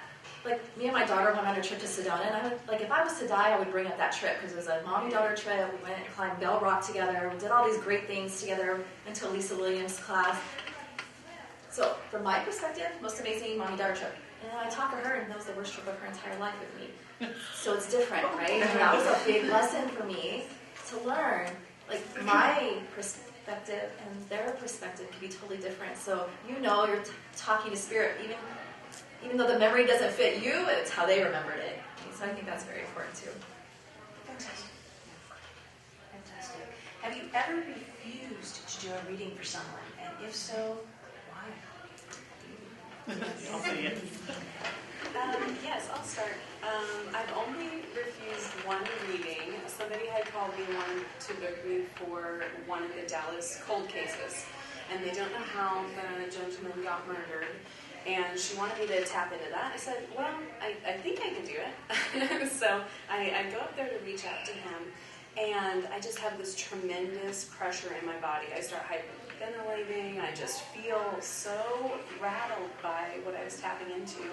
Me and my daughter went on a trip to Sedona, and I would, if I was to die, I would bring up that trip, because it was a mommy-daughter trip. We went and climbed Bell Rock together. We did all these great things together. Went to Lisa Williams' class. So, from my perspective, most amazing mommy-daughter trip. And then I talked to her, and that was the worst trip of her entire life with me. So it's different, right? And that was a big lesson for me to learn. My perspective and their perspective can be totally different. So you're talking to spirit, even though the memory doesn't fit you, it's how they remembered it. So I think that's very important too. Fantastic. Fantastic. Have you ever refused to do a reading for someone? And if so, why? I'll say it. Yes, I'll start. I've only refused one reading. Somebody had called me to book me for one of the Dallas cold cases, and they don't know how the gentleman got murdered, and she wanted me to tap into that. I said, well, I think I can do it. So I go up there to reach out to him, and I just have this tremendous pressure in my body. I start hyperventilating. I just feel so rattled by what I was tapping into.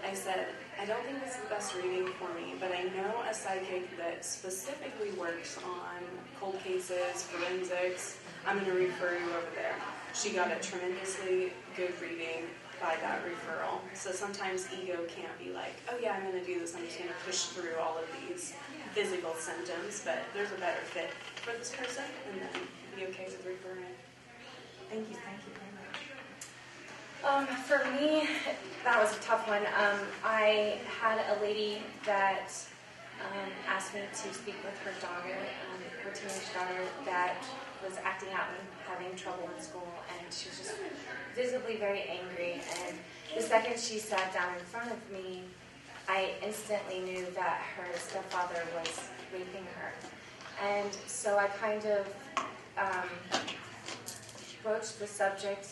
I said, I don't think this is the best reading for me, but I know a psychic that specifically works on cold cases, forensics. I'm going to refer you over there. She got a tremendously good reading by that referral. So sometimes ego can't be like, oh yeah, I'm going to do this. I'm just going to push through all of these physical symptoms, but there's a better fit for this person, and then be okay with referring. Thank you very much. For me, that was a tough one. I had a lady that asked me to speak with her daughter, her teenage daughter, that was acting out and having trouble in school, and she was just visibly very angry. And the second she sat down in front of me, I instantly knew that her stepfather was raping her. And so I kind of broached the subject,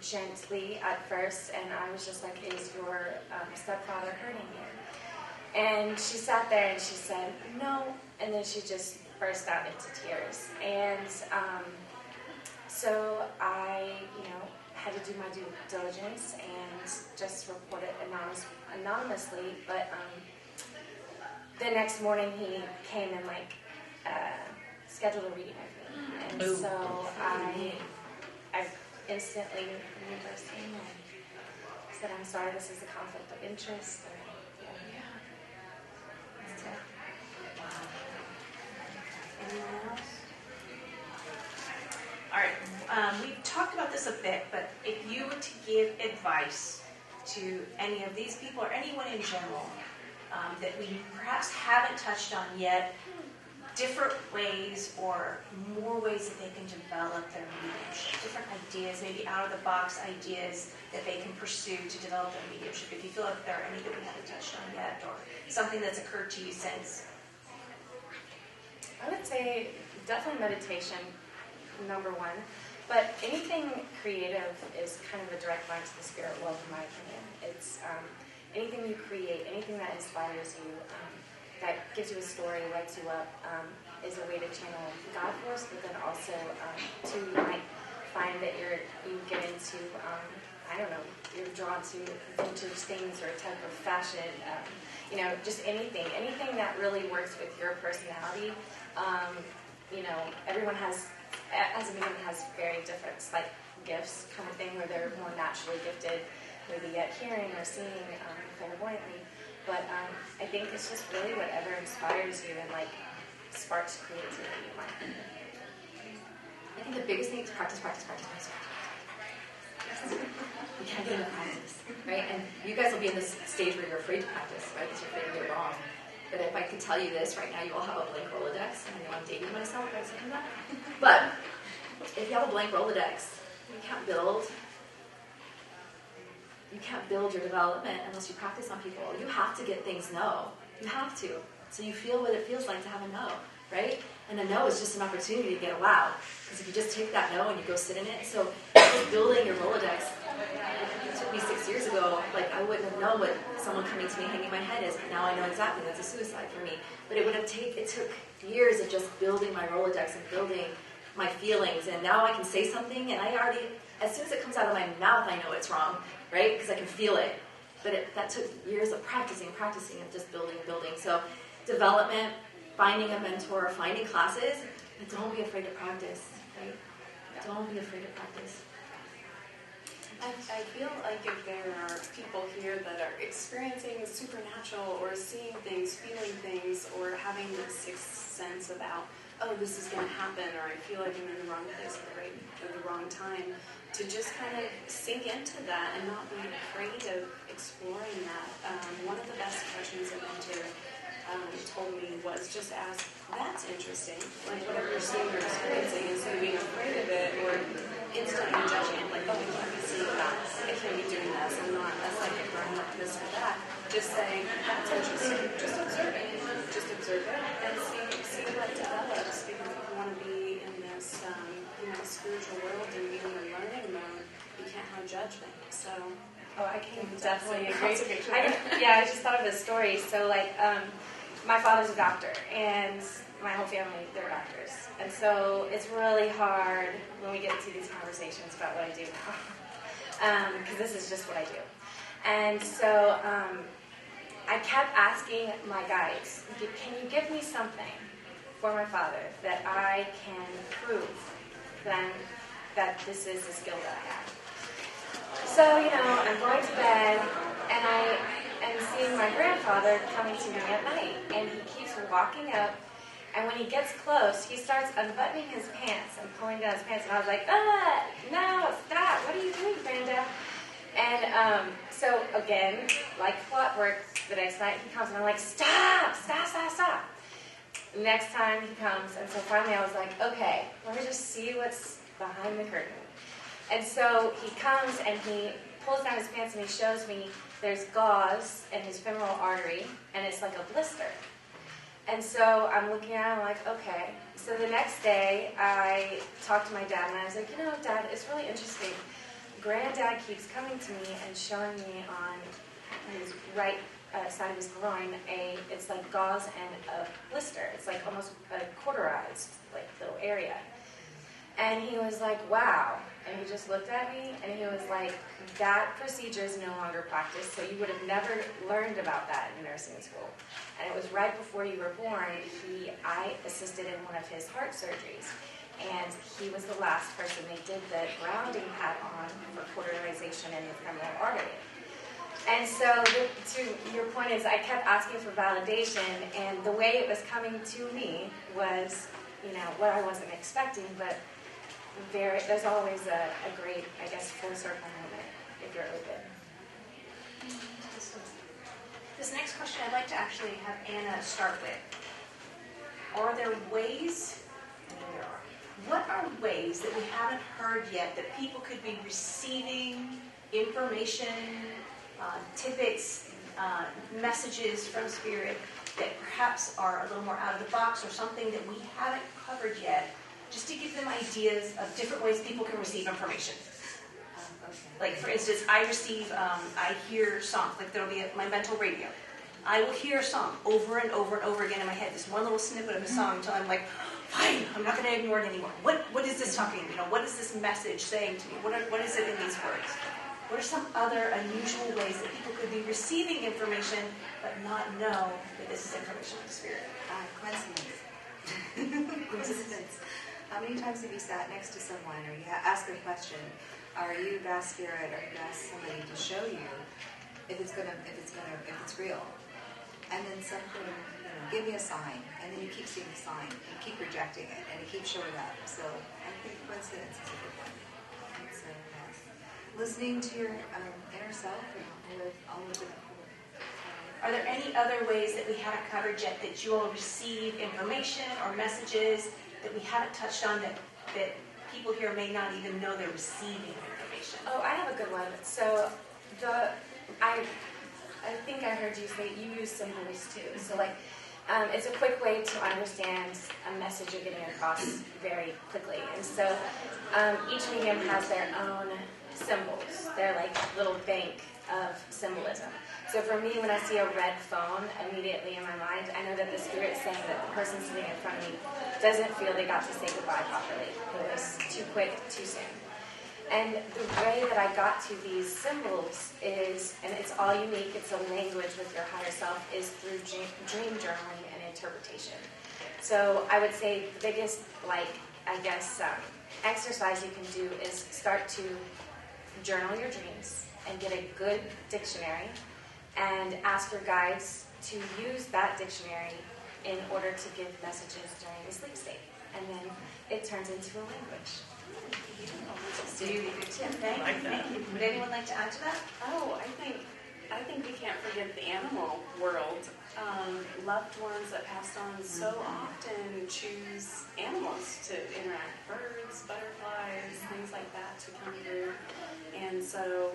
gently at first, and I was just like, is your stepfather hurting you? And she sat there and she said, no, and then she just burst out into tears. And so I, had to do my due diligence and just report it anonymously, but the next morning he came and scheduled a reading with me, and so I instantly reimbursed him and said, I'm sorry, this is a conflict of interest. Anyone else? All right, we've talked about this a bit, but if you were to give advice to any of these people or anyone in general that we perhaps haven't touched on yet, different ways or more ways that they can develop their mediumship, different ideas, maybe out-of-the-box ideas that they can pursue to develop their mediumship, if you feel like there are any that we haven't touched on yet, or something that's occurred to you since. I would say definitely meditation, number one. But anything creative is kind of a direct line to the spirit world, in my opinion. It's anything you create, anything that inspires you, that gives you a story, lights you up, is a way to channel God force, but then also to find that you get into, I don't know, you're drawn to vintage things or a type of fashion, just anything that really works with your personality. Everyone has, as a medium, has very different gifts kind of thing, where they're more naturally gifted, maybe at hearing or seeing clairvoyantly. But I think it's just really whatever inspires you and sparks creativity in my opinion. I think the biggest thing is practice. You can't get into practice, right? And you guys will be in this stage where you're afraid to practice, right? Because you're afraid to get it wrong. But if I could tell you this right now, you all have a blank Rolodex. I know I'm dating myself by saying that. But if you have a blank Rolodex, you can't build your development unless you practice on people. You have to get things no. You have to. So you feel what it feels like to have a no, right? And a no is just an opportunity to get a wow. Because if you just take that no and you go sit in it, so just building your Rolodex, it took me 6 years ago, I wouldn't have known what someone coming to me hanging my head is. Now I know exactly that's a suicide for me. But it took years of just building my Rolodex and building my feelings. And now I can say something and as soon as it comes out of my mouth, I know it's wrong, right? Because I can feel it. But that took years of practicing, and just building. So development, finding a mentor, finding classes, but don't be afraid to practice, right? Don't be afraid to practice. I feel like if there are people here that are experiencing the supernatural or seeing things, feeling things, or having this sixth sense about, oh, this is going to happen, or I feel like I'm in the wrong place at the wrong time, to just kind of sink into that and not be afraid of exploring that. One of the best questions a mentor told me was just ask, that's interesting, whatever you're seeing or experiencing, instead of being afraid of it or instantly judging it, oh, I can't be seeing that, I can't be doing this, I'm not a psychic or I'm not this or that. Just say, that's interesting, just observe it and see what develops, because if you want to be in this spiritual world and be in the learning mode, you can't have judgment. So I can definitely agree. I just thought of a story. So my father's a doctor, and my whole family, they're doctors. And so it's really hard when we get into these conversations about what I do now. Because this is just what I do. And so I kept asking my guides, can you give me something for my father that I can prove that this is a skill that I have? So, I'm going to bed, and I am seeing my grandfather coming to me at night, and he keeps walking up, and when he gets close, he starts unbuttoning his pants and pulling down his pants, and I was like, no, stop, what are you doing, Granddad? And so, again, like clockwork, the next night he comes, and I'm like, stop. Next time he comes, and so finally I was like, okay, let me just see what's behind the curtain. And so he comes and he pulls down his pants and he shows me there's gauze in his femoral artery, and it's like a blister. And so I'm looking at it, I'm like, okay. So the next day I talked to my dad, and I was like, Dad, it's really interesting. Granddad keeps coming to me and showing me on his right side of his groin it's like gauze and a blister. It's like almost a cauterized little area. And he was like, wow. And he just looked at me and he was like, that procedure is no longer practiced, so you would have never learned about that in nursing school. And it was right before you were born, I assisted in one of his heart surgeries. And he was the last person they did the grounding pad on for cauterization in the femoral artery. And so, to your point is, I kept asking for validation, and the way it was coming to me was, what I wasn't expecting, but there's always a great, I guess, full circle moment if you're open. This next question I'd like to actually have Anna start with. Are there ways, what are ways that we haven't heard yet that people could be receiving information, tidbits, messages from Spirit that perhaps are a little more out of the box, or something that we haven't covered yet, just to give them ideas of different ways people can receive information? Like, for instance, I hear songs, there'll be my mental radio. I will hear a song over and over and over again in my head, this one little snippet of a song, until I'm like, fine, I'm not going to ignore it anymore. What is this talking? What is this message saying to me? What is it in these words? What are some other unusual ways that people could be receiving information but not know that this is information of the Spirit? Coincidence. Coincidence. How many times have you sat next to someone, or you ask a question, or you ask Spirit, or you ask somebody to show you if it's real, and then something, give me a sign, and then you keep seeing the sign, and you keep rejecting it, and it keeps showing up. So I think coincidence is a good one. And so listening to your inner self and all of the. Are there any other ways that we haven't covered yet that you all receive information or messages that we haven't touched on that people here may not even know they're receiving information? Oh, I have a good one. So I think I heard you say you use symbols too. So it's a quick way to understand a message you're getting across very quickly. And so each medium has their own symbols. They're like a little bank of symbolism. So for me, when I see a red phone, immediately in my mind, I know that the Spirit's saying that the person sitting in front of me doesn't feel they got to say goodbye properly. It was too quick, too soon. And the way that I got to these symbols is, and it's all unique, it's a language with your higher self, is through dream journaling and interpretation. So I would say the biggest, exercise you can do is start to journal your dreams and get a good dictionary and ask your guides to use that dictionary in order to give messages during the sleep state. And then it turns into a language. Thank you. Would anyone like to add to that? Oh, I think we can't forget the animal world. Loved ones that passed on so often choose animals to interact, birds, butterflies, things like that to come through. And so,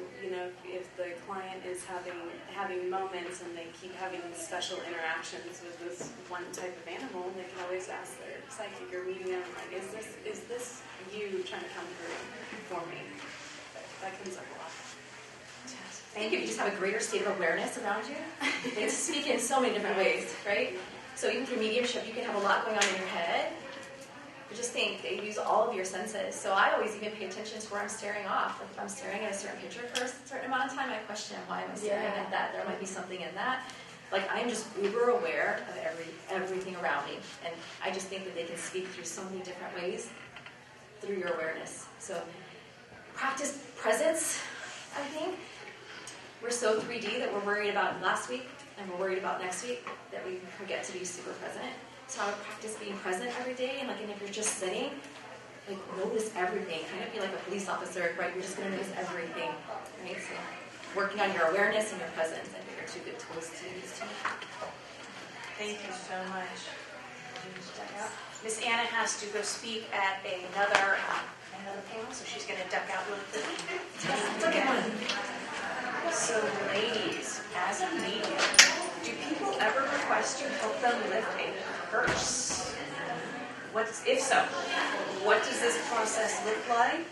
if the client is having moments and they keep having special interactions with this one type of animal, they can always ask their psychic or medium, is this you trying to come through for me? That comes up a lot. I think if you just have a greater state of awareness around you, they speak in so many different ways, right? So even through mediumship, you can have a lot going on in your head. But just think, they use all of your senses. So I always even pay attention to where I'm staring off. Like if I'm staring at a certain picture for a certain amount of time, I question why am I staring at that. There might be something in that. Like I'm just uber aware of everything around me. And I just think that they can speak through so many different ways through your awareness. So practice presence, I think. We're so 3D that we're worried about last week and we're worried about next week that we forget to be super present. So I would practice being present every day, and if you're just sitting, notice everything. Kind of be like a police officer, right? You're just going to notice everything, right? So working on your awareness and your presence, I think are two good tools to use too. Thank you so much. Miss Anna has to go speak at another panel, so she's going to duck out really quickly. Look at one. So, ladies, as a medium, do people ever request you help them lift a curse? If so, what does this process look like?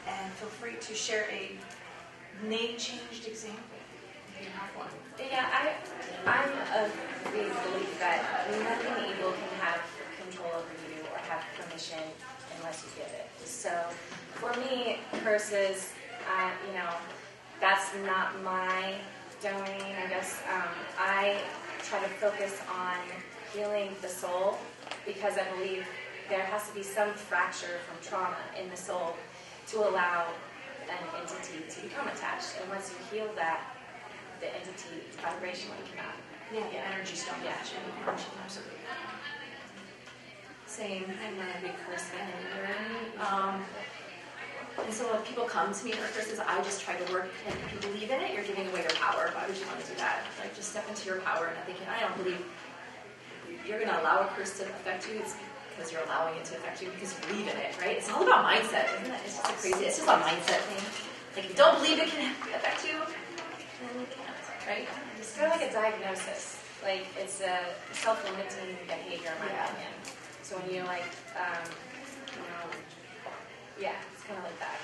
And feel free to share a name-changed example if you have one. Yeah, I'm of the belief that nothing evil can have control over you or have permission unless you give it. So for me, curses, that's not my domain, I guess. I try to focus on healing the soul because I believe there has to be some fracture from trauma in the soul to allow an entity to become attached. And once you heal that, the entity vibrationally cannot. Yeah, the energies don't match. Absolutely. Same. I'm not a big curse fan either. And so when people come to me for curses, I just try to work. And if you believe in it, you're giving away your power. Why would you want to do that? Just step into your power. And I don't believe you're going to allow a curse to affect you. It's because you're allowing it to affect you because you believe in it, right? It's all about mindset, isn't it? It's just crazy. It's just a mindset thing. If you don't believe it can affect you, then you can't, right? It's kind of like a diagnosis. It's a self-limiting behavior, in my opinion. So when you it's kind of like that.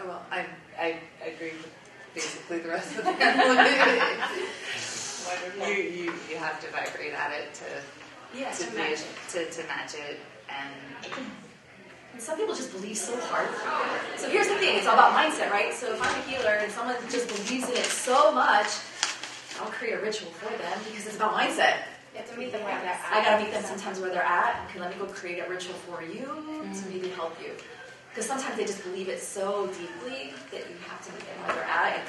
Well, I agree with basically the rest of the family. you have to vibrate at it to match it, and some people just believe so hard. So here's the thing, it's all about mindset, right? So if I'm a healer and someone just believes in it so much, I'll create a ritual for them because it's about mindset. You have to meet them where they're at. I gotta meet them sometimes where they're at. Okay, let me go create a ritual for you to maybe help you. Because sometimes they just believe it so deeply that you have to meet them where they're at and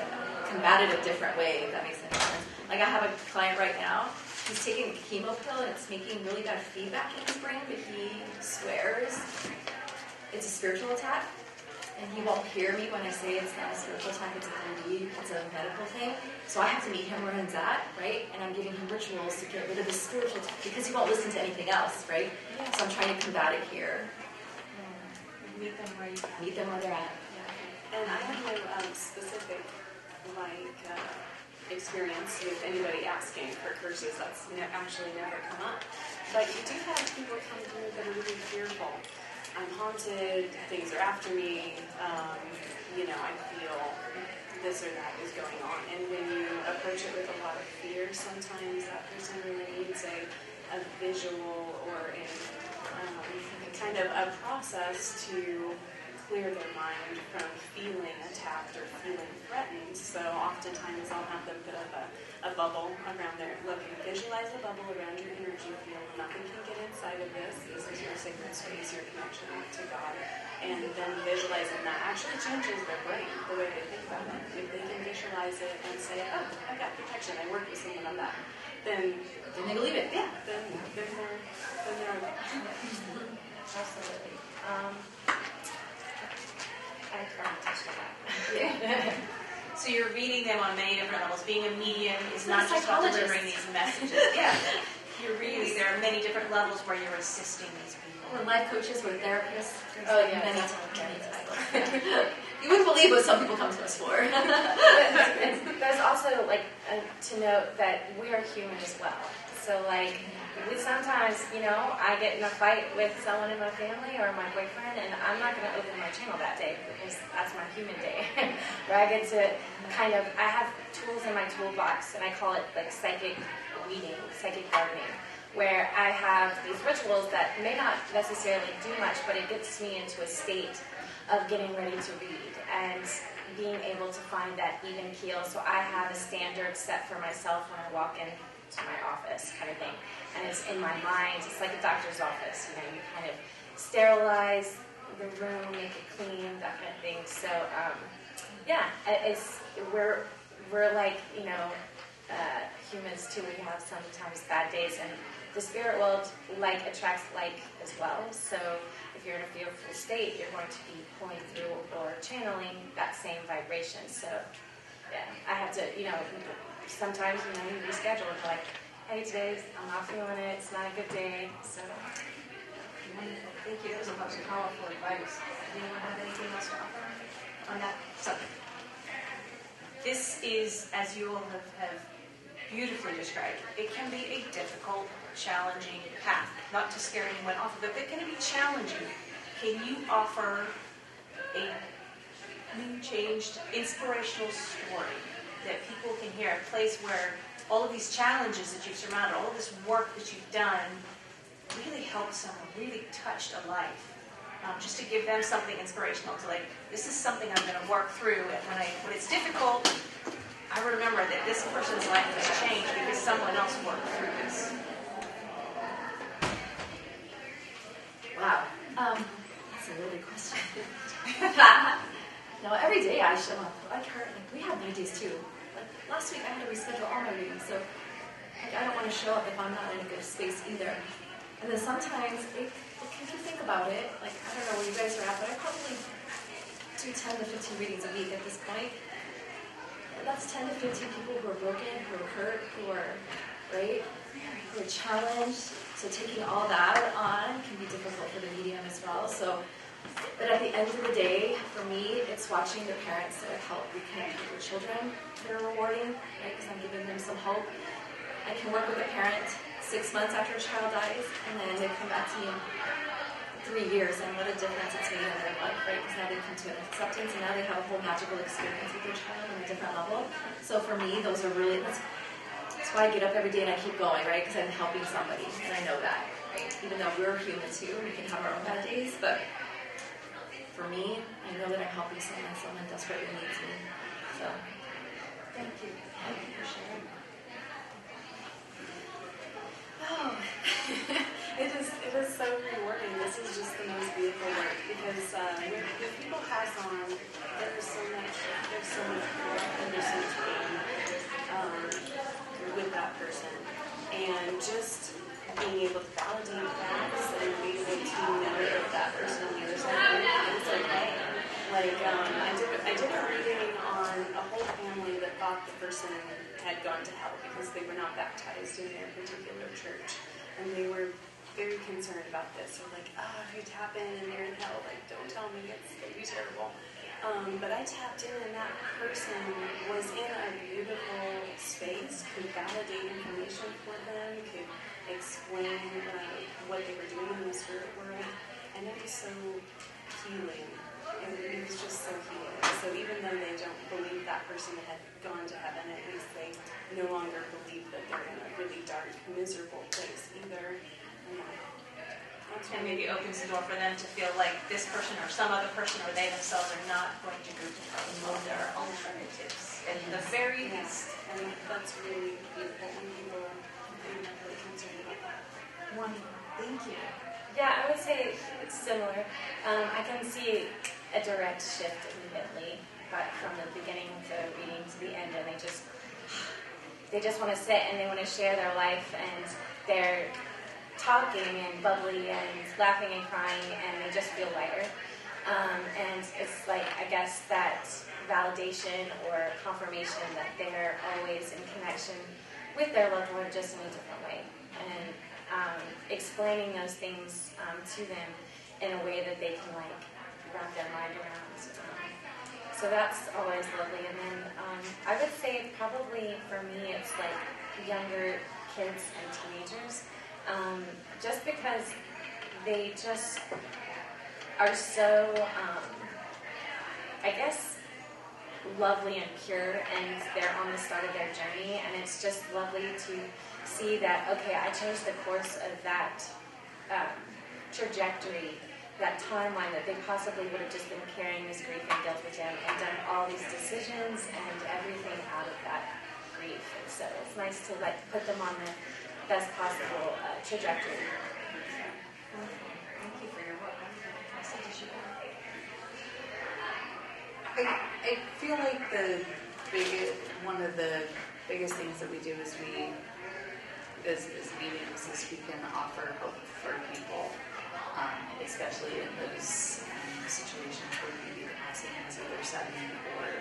combat it a different way, if that makes any sense. Like I have a client right now, he's taking a chemo pill and it's making really bad feedback in his brain, but he swears it's a spiritual attack. And he won't hear me when I say it's not a spiritual attack, it's a belief, it's a medical thing. So I have to meet him where he's at, right? And I'm giving him rituals to get rid of the spiritual attack because he won't listen to anything else, right? Yeah. So I'm trying to combat it here. Meet them where you are. Meet them where they're at. And I have no specific experience with anybody asking for curses. That's actually never come up. But you do have people come through that are really fearful. I'm haunted, things are after me, I feel this or that is going on. And when you approach it with a lot of fear, sometimes that person really needs a visual or a kind of a process to clear their mind from feeling attacked or feeling threatened. So oftentimes I'll have them put up a bubble around their, visualize a bubble around your energy field. Nothing can get inside of this. This is your sacred space, your connection to God. And then visualizing that actually changes their brain, the way they think about it. If they can visualize it and say, oh, I got protection, I worked with someone on that, then they believe it. Yeah. Then they're Absolutely. I forgot to touch on that. So you're reading them on many different levels. Being a medium is not just about psychologist. delivering these messages. Yeah. There are many different levels where you're assisting these people. We're life coaches, we're therapists. Oh, yeah. Many titles. You wouldn't believe what some people come to us for. There's also to note that we are human as well. So we sometimes, I get in a fight with someone in my family or my boyfriend, and I'm not going to open my channel that day because that's my human day. Where I get to I have tools in my toolbox, and I call it psychic reading, psychic gardening, where I have these rituals that may not necessarily do much, but it gets me into a state of getting ready to read and being able to find that even keel. So I have a standard set for myself when I walk in to my office kind of thing. And it's in my mind. It's like a doctor's office. You kind of sterilize the room, make it clean, that kind of thing. So, we're like, humans too. We have sometimes bad days. And the spirit world, attracts as well. So if you're in a fearful state, you're going to be pulling through or channeling that same vibration. So, I have to, sometimes, you reschedule it, hey, I'm not feeling it, it's not a good day, so. Thank you, that was a bunch of powerful advice. Anyone have anything else to offer on that subject? This is, as you all have beautifully described, it can be a difficult, challenging path. Not to scare anyone off of it, but it can be challenging. Can you offer a new, changed, inspirational story that people can hear, a place where all of these challenges that you've surmounted, all of this work that you've done really helped someone, really touched a life? Just to give them something inspirational to this is something I'm going to work through, and when it's difficult, I remember that this person's life has changed because someone else worked through this. Wow. That's a really good question. No, every day I show up. We have bad days too. Last week I had to reschedule all my readings, so I don't want to show up if I'm not in a good space either. And then sometimes, if you think about it, I don't know where you guys are at, but I probably do 10 to 15 readings a week at this point. And that's 10 to 15 people who are broken, who are hurt, who are, who are challenged. So taking all that on can be difficult for the medium as well. But at the end of the day, for me, it's watching the parents that have helped reconnect with their children that are rewarding, because I'm giving them some hope. I can work with a parent 6 months after a child dies, and then they come back to me and 3 years, and what a difference it's made in their life, right? Because now they come to an acceptance, and now they have a whole magical experience with their child on a different level. So for me, those are really, that's why I get up every day and I keep going, right? Because I'm helping somebody, and I know that, right? Even though we're human too, we can have our own bad days, but for me, I know that I'm helping someone desperately needs me. So, thank you. Thank you for sharing. Oh, it is so rewarding. This is just the most beautiful work because when people pass on, there's so much more and there's so much pain with that person, and just being able to validate facts and being able to know that that person on the other side is okay. Like I did a reading on a whole family that thought the person had gone to hell because they were not baptized in their particular church, and they were very concerned about this. They're like, if you tap in and you're in hell, like, don't tell me, it's going to be terrible. But I tapped in, and that person was in a beautiful space, could validate information for them, could explain what they were doing in the spirit world, and it was so healing. It was just so healing. So even though they don't believe that person had gone to heaven, at least they no longer believe that they're in a really dark, miserable place either. And maybe opens the door for them to feel like this person or some other person or they themselves are not going to go to hell as well. There are alternatives at the very least. And that's really beautiful when people are really concerned about that. Wonderful. Thank you. Yeah, I would say it's similar. I can see a direct shift immediately, but from the beginning of the reading to the end, and they just want to sit and they want to share their life, and they're talking and bubbly and laughing and crying, and they just feel lighter. And it's like, I guess, that validation or confirmation that they're always in connection with their loved one, just in a different way. And explaining those things to them in a way that they can like wrap their mind around. So that's always lovely. And then I would say probably for me it's like younger kids and teenagers, just because they just are so, I guess, lovely and pure, and they're on the start of their journey, and it's just lovely to see that, okay, I changed the course of that trajectory, that timeline that they possibly would have just been carrying this grief and guilt with them and done all these decisions and everything out of that grief. And so it's nice to like put them on the best possible trajectory. Thank you for your work. I feel like one of the biggest things that we do is as mediums, is we can offer hope for people, especially in those situations where maybe the passing is either sudden or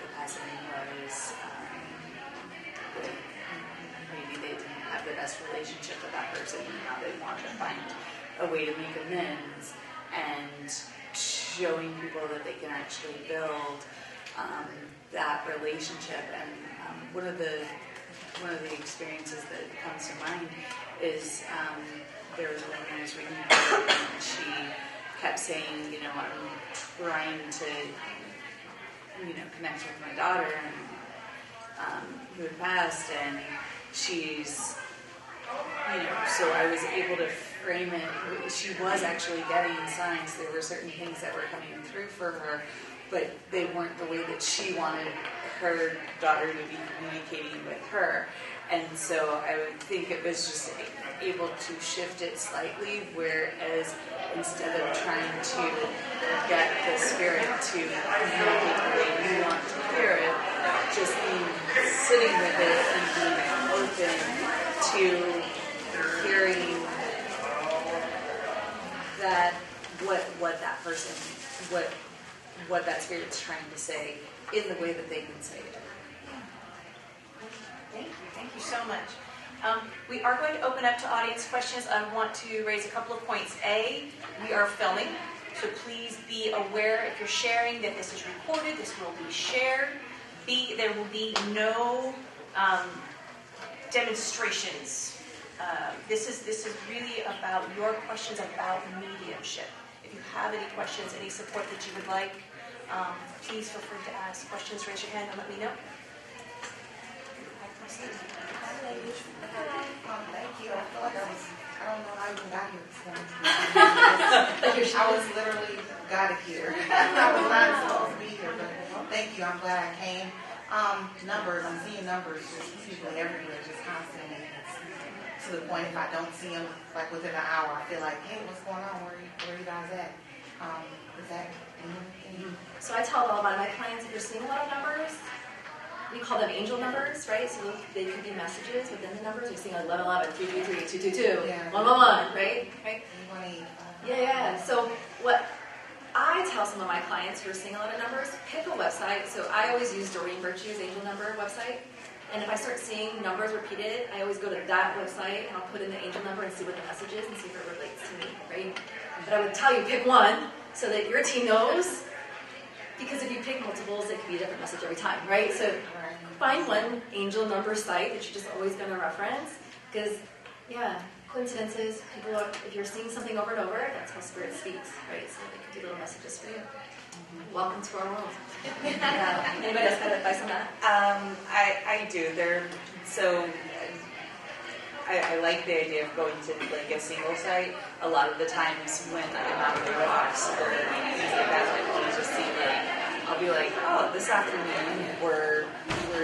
the passing was maybe they didn't have the best relationship with that person, and now they want to find a way to make amends, and showing people that they can actually build that relationship. And one of the experiences that comes to mind is there was a woman I was reading about, and she kept saying, I'm trying to, connect with my daughter, and who had passed, and she's, so I was able to frame it. She was actually getting signs. There were certain things that were coming through for her, but they weren't the way that she wanted her daughter to be communicating with her. And so I would think it was just able to shift it slightly, whereas instead of trying to get the spirit to communicate the way you want to hear it, just sitting with it and being open to hearing that what that person, what that spirit's trying to say in the way that they can say it. Thank you so much. We are going to open up to audience questions. I want to raise a couple of points. A, we are filming, so please be aware if you're sharing that this is recorded, this will be shared. B, there will be no demonstrations this is really about your questions about mediumship. If you have any questions, any support that you would like, please feel free to ask questions. Raise your hand and let me know. Thank you. I feel like I don't know how I even got here this morning. I was literally got here. I was not supposed to be here, but thank you. I'm glad I came. Numbers, I'm seeing numbers just usually everywhere, just constantly. To the point if I don't see them like within an hour, I feel like, hey, what's going on? Where are you guys at? Is that anything? So I tell all my clients, if you're seeing a lot of numbers, we call them angel numbers, right? So they could be messages within the numbers. You're seeing like 1111, 333, 222, 111, right? Yeah. So what I tell some of my clients who are seeing a lot of numbers, pick a website. So I always use Doreen Virtue's angel number website. And if I start seeing numbers repeated, I always go to that website and I'll put in the angel number and see what the message is and see if it relates to me, right? But I would tell you, pick one so that your team knows. Because if you pick multiples, it can be a different message every time, right? So find one angel number site that you're just always going to reference. Because, yeah, coincidences, people are, if you're seeing something over and over, that's how Spirit speaks, right? So they can do little messages for you. Welcome to our world. Anybody else got advice on that? I do. I like the idea of going to like a single site. A lot of the times when I'm on the walks or things like that, I want to just see like, I'll be like, oh, this afternoon we're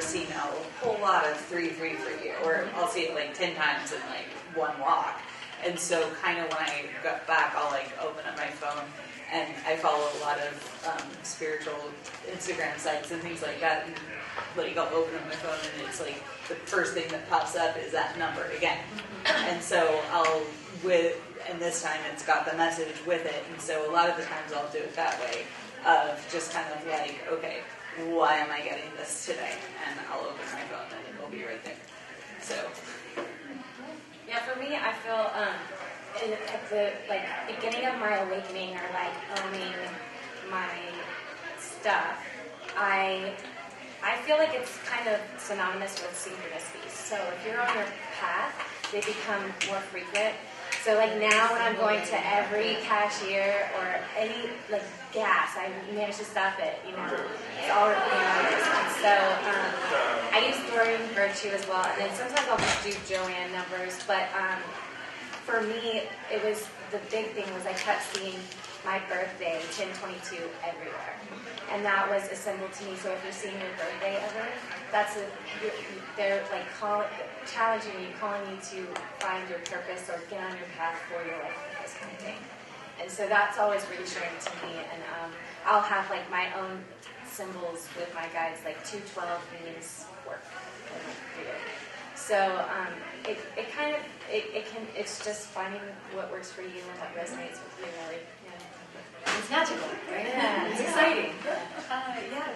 seeing a whole lot of 3-3 for you, or I'll see it like 10 times in like one walk. And so kind of when I got back, I'll like open up my phone and I follow a lot of spiritual Instagram sites and things like that. And like I'll open up my phone and it's like the first thing that pops up is that number again. And so and this time it's got the message with it. And so a lot of the times I'll do it that way of just kind of like, okay, why am I getting this today? And I'll open my phone and it'll be right there. So. Yeah, for me, I feel at the beginning of my awakening or like owning my stuff, I feel like it's kind of synonymous with synchronicities. So if you're on your path, they become more frequent. So like now when I'm going to every cashier or any like gas, I manage to stop it, it's all repeating numbers. And so I use Doreen Virtue as well, and then sometimes I'll just do Joanne numbers, but for me, it was, the big thing was I kept seeing my birthday, 10/22, everywhere. And that was a symbol to me. So if you're seeing your birthday ever, they're like challenging you, calling you to find your purpose or get on your path for your life purpose kind of thing. And so that's always reassuring to me. And I'll have like my own symbols with my guides, like 212 means work and like creative. So it's just finding what works for you and what resonates with you, really. It's magical, right? Yeah, it's exciting.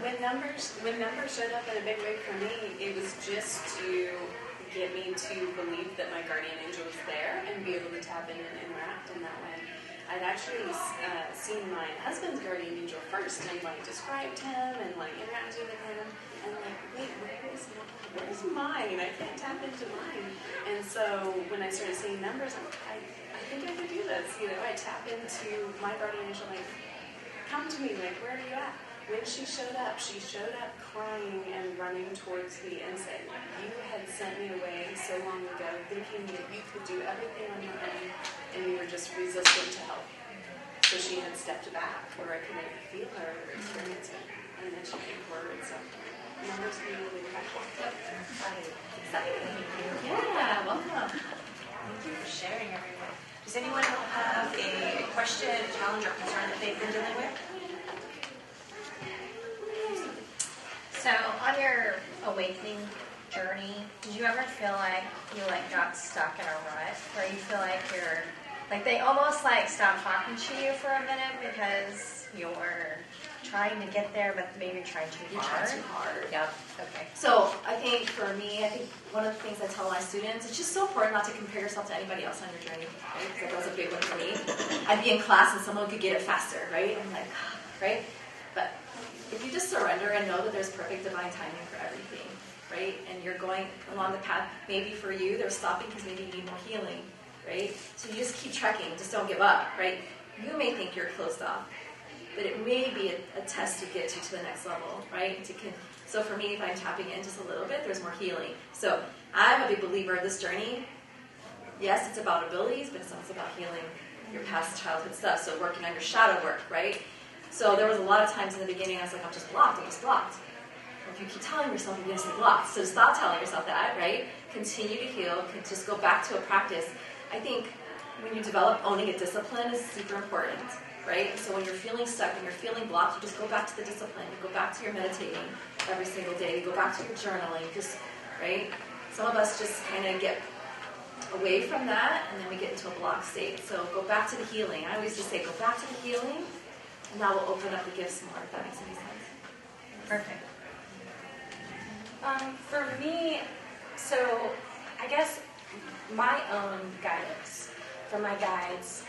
When numbers showed up in a big way for me, it was just to get me to believe that my guardian angel was there and be able to tap in and interact in that way. I'd actually seen my husband's guardian angel first and like described him and like interacted with him and like, wait, where's mine? I can't tap into mine. And so when I started seeing numbers, I'm like, I think I could do this. I tap into my guardian angel, like, come to me, like, where are you at? When she showed up crying and running towards me and said, you had sent me away so long ago thinking that you could do everything on your own and you were just resistant to help. So she had stepped back where I could maybe feel her or experience it. And then she came forward. So numbers can be really impactful. Exciting. Yeah, welcome. Thank you for sharing, everyone. Does anyone have a question, challenge, or concern that they've been dealing with? So, on your awakening journey, did you ever feel like you got stuck in a rut, where you feel like they almost stop talking to you for a minute because you're trying to get there, but maybe trying too hard? You're trying too hard. Yep. Okay. So I think for me, one of the things I tell my students, it's just so important not to compare yourself to anybody else on your journey, right? Because that was a big one for me. I'd be in class and someone could get it faster, right? I'm like, right? But if you just surrender and know that there's perfect divine timing for everything, right? And and you're going along the path. Maybe for you, they're stopping because maybe you need more healing, right? So you just keep trekking, just don't give up, right? You may think you're closed off, but it may be a test to get you to the next level, right? So for me, if I'm tapping in just a little bit, there's more healing. So I'm a big believer of this journey. Yes, it's about abilities, but it's also about healing your past childhood stuff. So working on your shadow work, right? So there was a lot of times in the beginning I was like, I'm just blocked. Or if you keep telling yourself you're going to stay blocked, so stop telling yourself that, right? Continue to heal. Just go back to a practice. I think when you develop owning a discipline is super important, right? So when you're feeling stuck and you're feeling blocked, you just go back to the discipline. You go back to your meditating every single day. You go back to your journaling, just, right? Some of us just kind of get away from that, and then we get into a blocked state. So go back to the healing. I always just say, go back to the healing, and that will open up the gifts more, if that makes any sense. Perfect. For me, so I guess my own guidance from my guides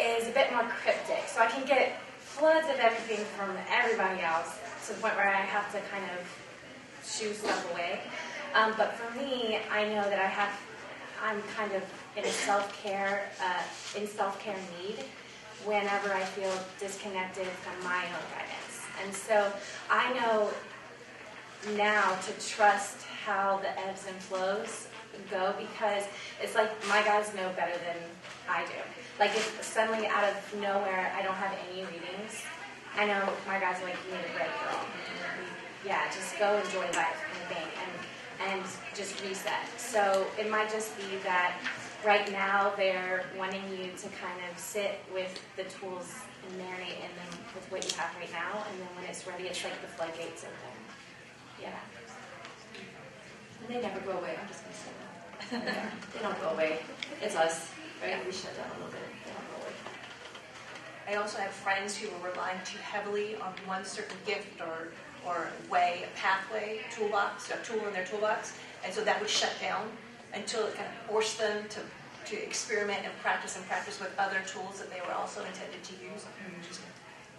is a bit more cryptic. So I can get floods of everything from everybody else to the point where I have to kind of shoo stuff away. But for me, I know that I'm kind of in a self-care need whenever I feel disconnected from my own guidance. And so I know now to trust how the ebbs and flows go, because it's like my guys know better than I do. Like if suddenly out of nowhere I don't have any readings, I know my guys are like, you need a break, girl. Yeah, just go enjoy life in the bank and just reset. So it might just be that right now they're wanting you to kind of sit with the tools and marinate in them with what you have right now, and then when it's ready, it's like the floodgates open. Yeah. And they never go away. I'm just going to say that. They don't go away. It's us, right? We shut down a little bit. They don't go away. I also have friends who were relying too heavily on one certain gift or way, a pathway, toolbox, a tool in their toolbox, and so that would shut down until it kind of forced them to experiment and practice with other tools that they were also intended to use.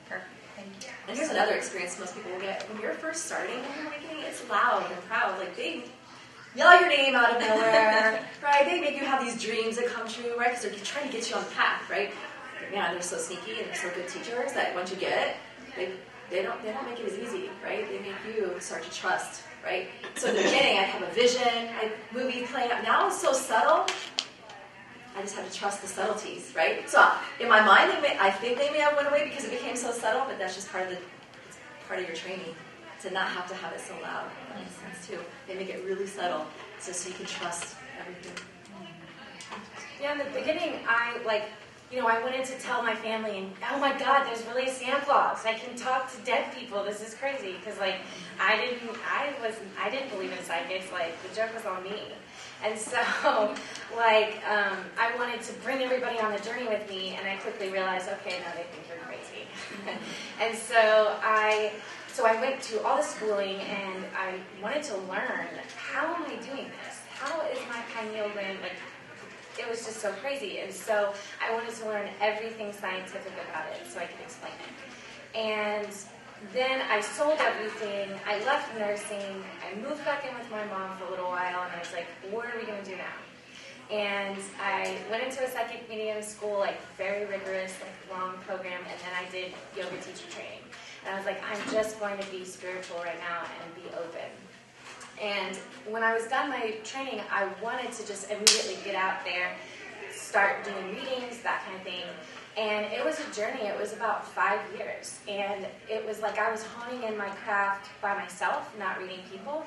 Perfect. Thank you. And here's another experience most people will get. When you're first starting in awakening, it's loud and proud. Like they yell your name out of nowhere, right? They make you have these dreams that come true, right? Because they're trying to get you on the path, right? Yeah, they're so sneaky and they're so good teachers that once you get it, they don't make it as easy, right? They make you start to trust, right? So in the beginning, I'd have a vision, movie playing out. Now it's so subtle. I just had to trust the subtleties, right? So in my mind, I think they may have went away because it became so subtle, but that's just part of your training to not have to have it so loud. That makes sense too. They make it really subtle, so you can trust everything. Yeah, in the beginning, I wanted to tell my family, and oh my God, there's really a Santa Claus. I can talk to dead people. This is crazy because I didn't believe in psychics. Like the joke was on me. And so, I wanted to bring everybody on the journey with me, and I quickly realized, okay, no, they think you're crazy. And so I went to all the schooling, and I wanted to learn, how am I doing this? How is my pineal gland, it was just so crazy. And so I wanted to learn everything scientific about it so I could explain it. And then I sold everything, I left nursing, I moved back in with my mom for a little while, and I was like, what are we going to do now? And I went into a psychic medium school, very rigorous, long program, and then I did yoga teacher training. And I was like, I'm just going to be spiritual right now and be open. And when I was done my training, I wanted to just immediately get out there, start doing readings, that kind of thing. And it was a journey. It was about 5 years. And it was like I was honing in my craft by myself, not reading people.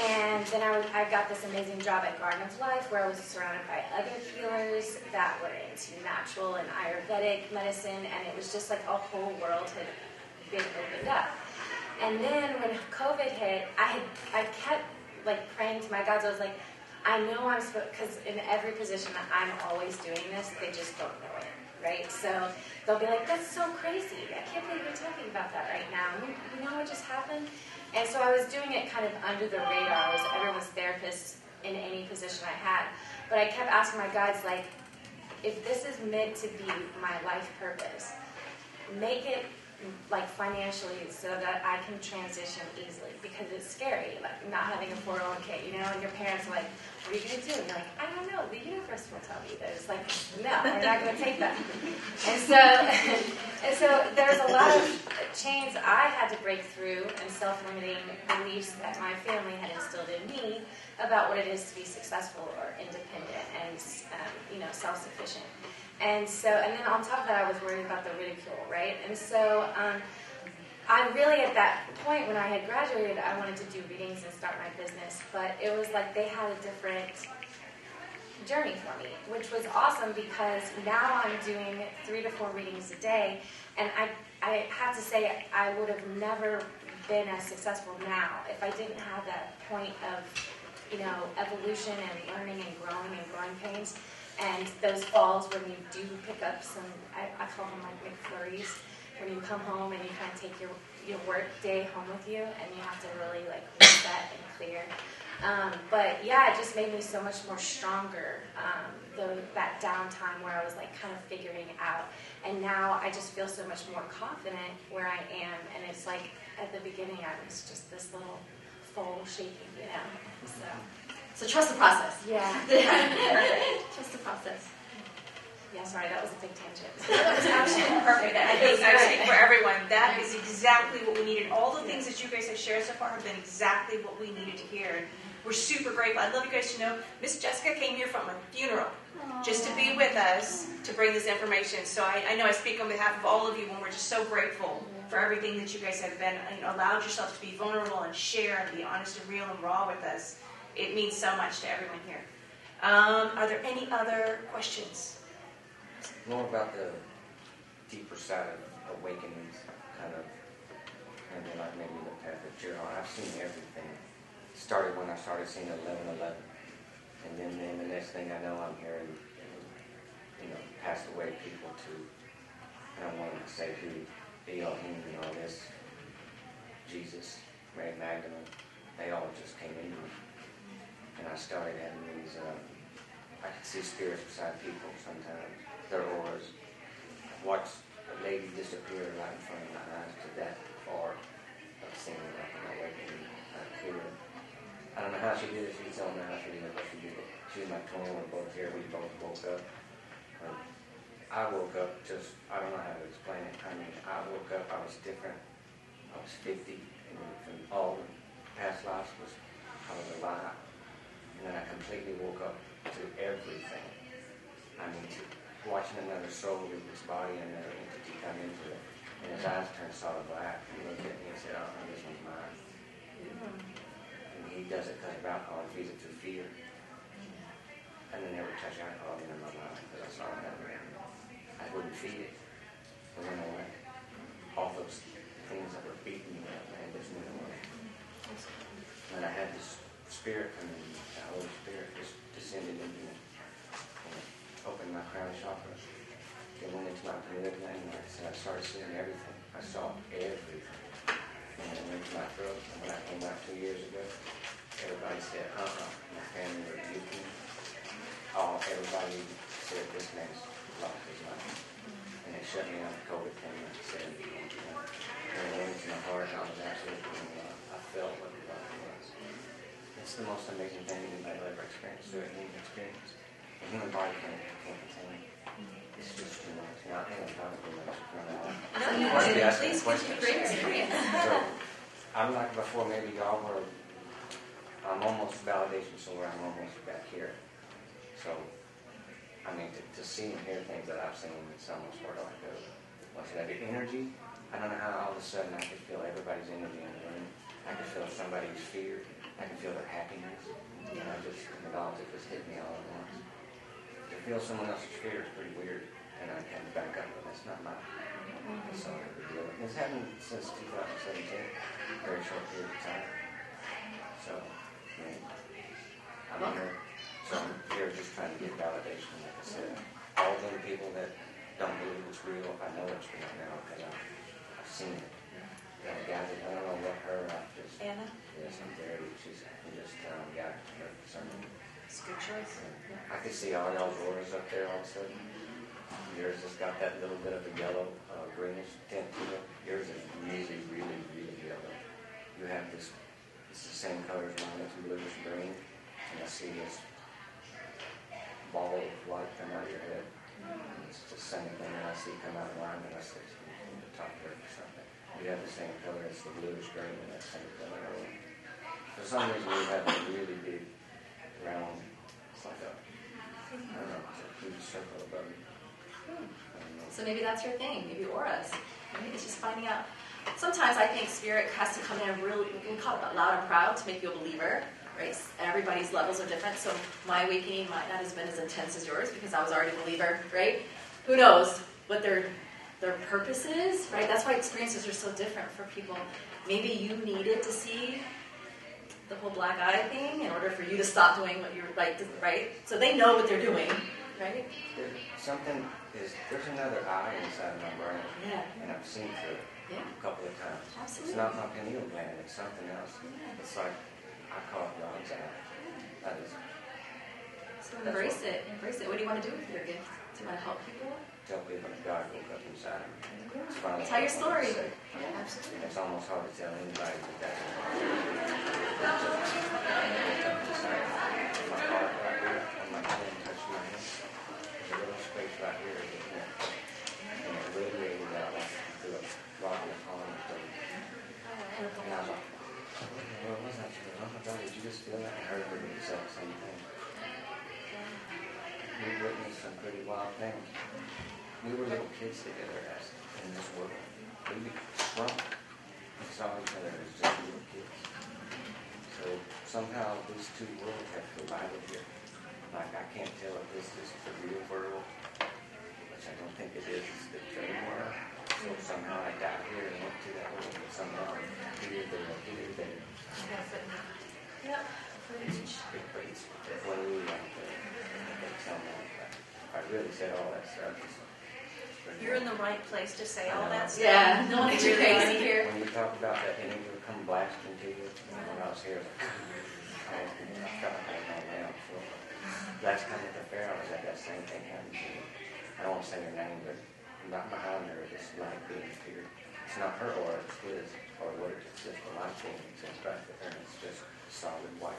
And then I got this amazing job at Garden of Life where I was surrounded by other healers that were into natural and Ayurvedic medicine. And it was just like a whole world had been opened up. And then when COVID hit, I kept praying to my gods. I was like, I know I'm supposed, because in every position I'm always doing this, they just don't know it, right? So they'll be like, that's so crazy. I can't believe you're talking about that right now. You know what just happened? And so I was doing it kind of under the radar. I was everyone's therapist in any position I had. But I kept asking my guides, if this is meant to be my life purpose, make it like financially, so that I can transition easily, because it's scary, like not having a 401k, you know, and your parents are like, what are you going to do? And you're like, I don't know, the universe will tell me that. It's like, no, we're not going to take that. And so there's a lot of chains I had to break through, and self-limiting beliefs that my family had instilled in me about what it is to be successful or independent and, self-sufficient. And then on top of that, I was worried about the ridicule, right? And so I really, at that point when I had graduated, I wanted to do readings and start my business, but it was like they had a different journey for me, which was awesome, because now I'm doing 3 to 4 readings a day, and I have to say I would have never been as successful now if I didn't have that point of, evolution and learning and growing pains. And those falls when you do pick up some, I call them like McFlurries, when you come home and you kind of take your work day home with you, and you have to really like reset and clear. But yeah, it just made me so much more stronger, that downtime where I was like kind of figuring out. And now I just feel so much more confident where I am. And it's like at the beginning I was just this little foal shaking, So trust the process. Yeah. Trust the process. Yeah, sorry, that was a big tangent. That was absolutely perfect. I think for everyone, that is exactly what we needed. All the things that you guys have shared so far have been exactly what we needed to hear. And we're super grateful. I'd love you guys to know Miss Jessica came here from a funeral just to be with us to bring this information. So I know I speak on behalf of all of you when we're just so grateful for everything that you guys have been, allowed yourselves to be vulnerable and share and be honest and real and raw with us. It means so much to everyone here. Are there any other questions? More about the deeper side of awakenings, kind of like maybe the path that you're on. I've seen everything. Started when I started seeing 11:11, and then the next thing I know, I'm hearing, passed away people to, I don't want to say who, Elohim and all this, Jesus, Mary Magdalene, they all just came into me. And I started having these, I could see spirits beside people sometimes, their auras. Watched a lady disappear right in front of my eyes to that far of seeing like an awakening, clear. I don't know how she did it, she told me how she did it, but she did it. She was my twin, we're both here, we both woke up. I woke up just, I don't know how to explain it. I mean, I woke up, I was different. I was 50, and from all the past lives I was alive. And then I completely woke up to everything. I mean, to watching another soul leave this body and another entity come into it. And his eyes turned solid black. He looked at me and said, oh, this one's mine. And he does it because of alcohol. He feeds it through fear. And then never touch alcohol again in my life because I saw it that way. I wouldn't feed it. It went away. All those things that were beating me up, man, just went away. And I had this spirit come in, the Holy Spirit just descended into me. And opened my crown chakra. It went into my pineal gland, and like I said, I started seeing everything. I saw everything. And it went to my throat. And when I came out 2 years ago, everybody said, my family rebuked me. Everybody said this man's lost his life. And it shut me out. COVID came and said, and it went into my heart, and I was absolutely, I felt what the life was. It's the most amazing thing anybody will ever experience through a human experience. The human body can't contain it. It's just too much. Now, I think I'm talking too much. Please continue. Great experience. So, I'm like before, maybe y'all were, I'm almost validation, so I'm almost back here. So, I mean, to see and hear things that I've seen, it's almost where do I go? What's that? The energy? I don't know how all of a sudden I could feel everybody's energy in the room. I could feel somebody's fear. I could feel their happiness. And it all just hit me all at once. To feel someone else's fear is pretty weird. And I had to back up, but that's not my so I could deal with it. It's happened since 2017, very short period of time. So, I mean, I'm here. So I'm here just trying to get validation. Like I said, all the people that don't believe it's real, I know it's real now because I've seen it. I don't know what Anna? Yes, I'm very. She's just got her for some reason. It's a good choice. I could see all y'all's auras up there all of a sudden. Yours has got that little bit of a yellow, greenish tint to it. Yours is really, really, really yellow. You have this, it's the same color as mine, it's bluish green. And I see this ball of light come out of your head. And it's the same thing that I see come out of mine, and I see it from the top of it or something. You have the same color, it's the bluish green and that same color. For some reason, you have a really big, round, it's like a, I don't know, it's a huge circle above you. So maybe that's your thing, maybe auras. Maybe it's just finding out. Sometimes I think spirit has to come in and really, we call it loud and proud to make you a believer, right? Everybody's levels are different, so my awakening might not have been as intense as yours because I was already a believer, right? Who knows what their purpose is, right? That's why experiences are so different for people. Maybe you needed to see the whole black eye thing in order for you to stop doing what you're right? So they know what they're doing, right? There's another eye inside of my brain. Yeah. And I've seen through it a couple of times. Absolutely. It's not my pineal gland, it's something else. Yeah. It's like, I call it God's eye. That is. So embrace it. Embrace it. What do you want to do with your gift? Do you want to help people? Tell people that God woke up inside of me. It's finally Tell your story. Yeah, absolutely. And it's almost hard to tell anybody that that's inside my heart right here, on my chin, touch my hand. There's a little space right here, and it radiated out like through a rock in a pond. And I was like, what was that? She goes, oh my God, did you just feel that? I heard her do the exact same thing. We witnessed some pretty wild things. We were little kids together in this world. We shrunk. We saw each other as just little kids. So somehow these two worlds have collided here. Like I can't tell if this is the real world, which I don't think it is. It's the dream world. So somehow I got here and went to that world. But somehow here, there. Yep. It's way out there. I really said all that stuff. You're in the right place to say all that stuff. Yeah, no one is too crazy here. When you talk about that energy will come blasting to you, when I was here, I felt like I was on down. So last time at the fair, I was at that same thing happened to me. I don't want to say her name, but not behind her, this light being appeared. It's not her aura, it's his, or what it's just a light being that's back there, and it's just solid white.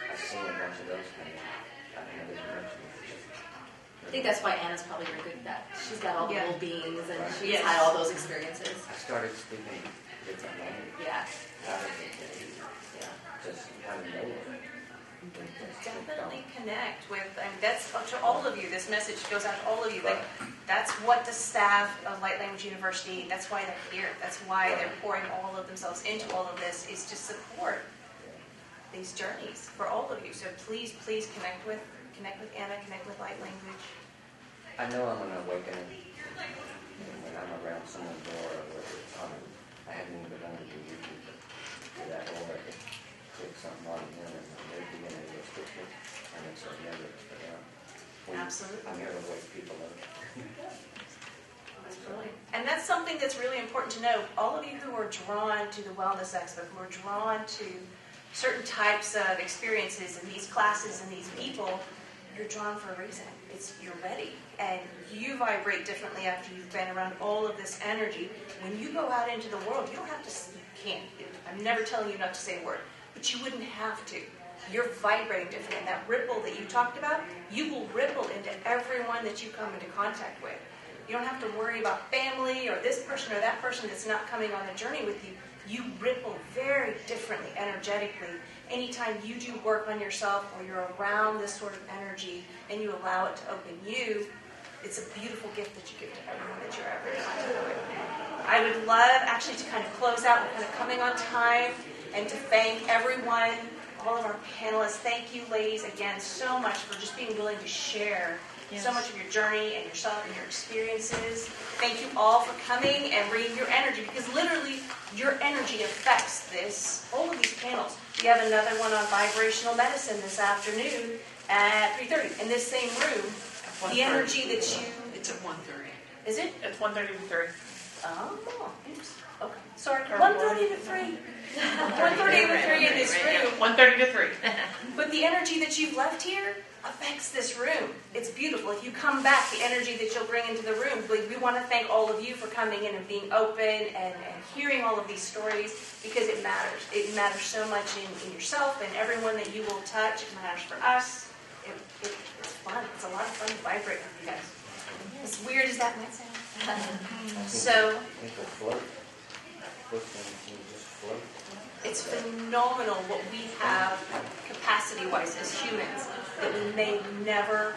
I've seen a bunch of those come in. I don't know, I think that's why Anna's probably very good at that. She's got all the little beings and she's Yes. had all those experiences. I started speaking different language. Yeah. Out of the day, just out of nowhere. Definitely connect with, I mean, that's to all of you. This message goes out to all of you. Like, that's what the staff of Light Language University, that's why they're here. That's why they're pouring all of themselves into all of this, is to support these journeys for all of you. So please connect with Anna, connect with Light Language. I know I'm an awakening when I'm around someone's aura, whether I haven't even begun to do YouTube, but that aura, it takes something on them and they're beginning to stick it, and it's a memory for them. Absolutely. I'm here to wake people up. That's brilliant. And that's something that's really important to know. All of you who are drawn to the Wellness Expo, who are drawn to certain types of experiences in these classes and these people, you're drawn for a reason. You're ready, and you vibrate differently after you've been around all of this energy. When you go out into the world, you don't have to. You can't. I'm never telling you not to say a word, but you wouldn't have to. You're vibrating different, and that ripple that you talked about, you will ripple into everyone that you come into contact with. You don't have to worry about family or this person or that person that's not coming on the journey with you. You ripple very differently energetically anytime you do work on yourself or you're around this sort of energy and you allow it to open you. It's a beautiful gift that you give to everyone that you're ever in contact with. I would love actually to kind of close out. We're kind of coming on time, and to thank everyone, all of our panelists. Thank you, ladies, again so much for just being willing to share so much of your journey and yourself and your experiences. Thank you all for coming and bringing your energy, because literally your energy affects all of these panels. We have another one on vibrational medicine this afternoon at 3:30 in this same room. The energy that you... It's at 1:30. Is it? It's 1:30 to 3. Oh, oops. Okay. Sorry. 1:30 to 3. 1:30 to 3 in this room. 1:30 to 3. But the energy that you've left here affects this room. It's beautiful. If you come back, the energy that you'll bring into the room, we want to thank all of you for coming in and being open and hearing all of these stories, because it matters. It matters so much in yourself and everyone that you will touch. It matters for us. It's fun. It's a lot of fun to vibrate with you guys. As weird as that might sound. So People float. Can just float. it's phenomenal what we have capacity-wise as humans that we may never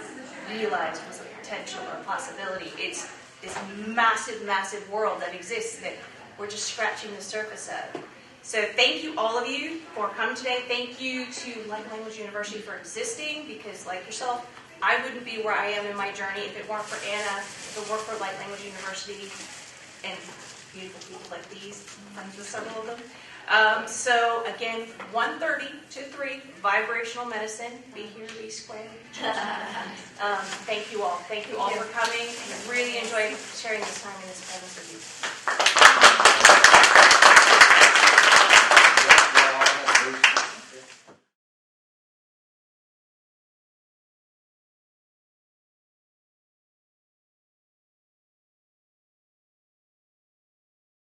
realize was a potential or a possibility. It's this massive, massive world that exists that we're just scratching the surface of. So thank you, all of you, for coming today. Thank you to Light Language University for existing, because like yourself, I wouldn't be where I am in my journey if it weren't for Anna, the work for Light Language University, and beautiful people like these, friends with several of them. So again, 1:30 to 3, vibrational medicine. Be here, be square. Thank you all. Thank you all for coming. I really enjoyed sharing this time in this presence with you.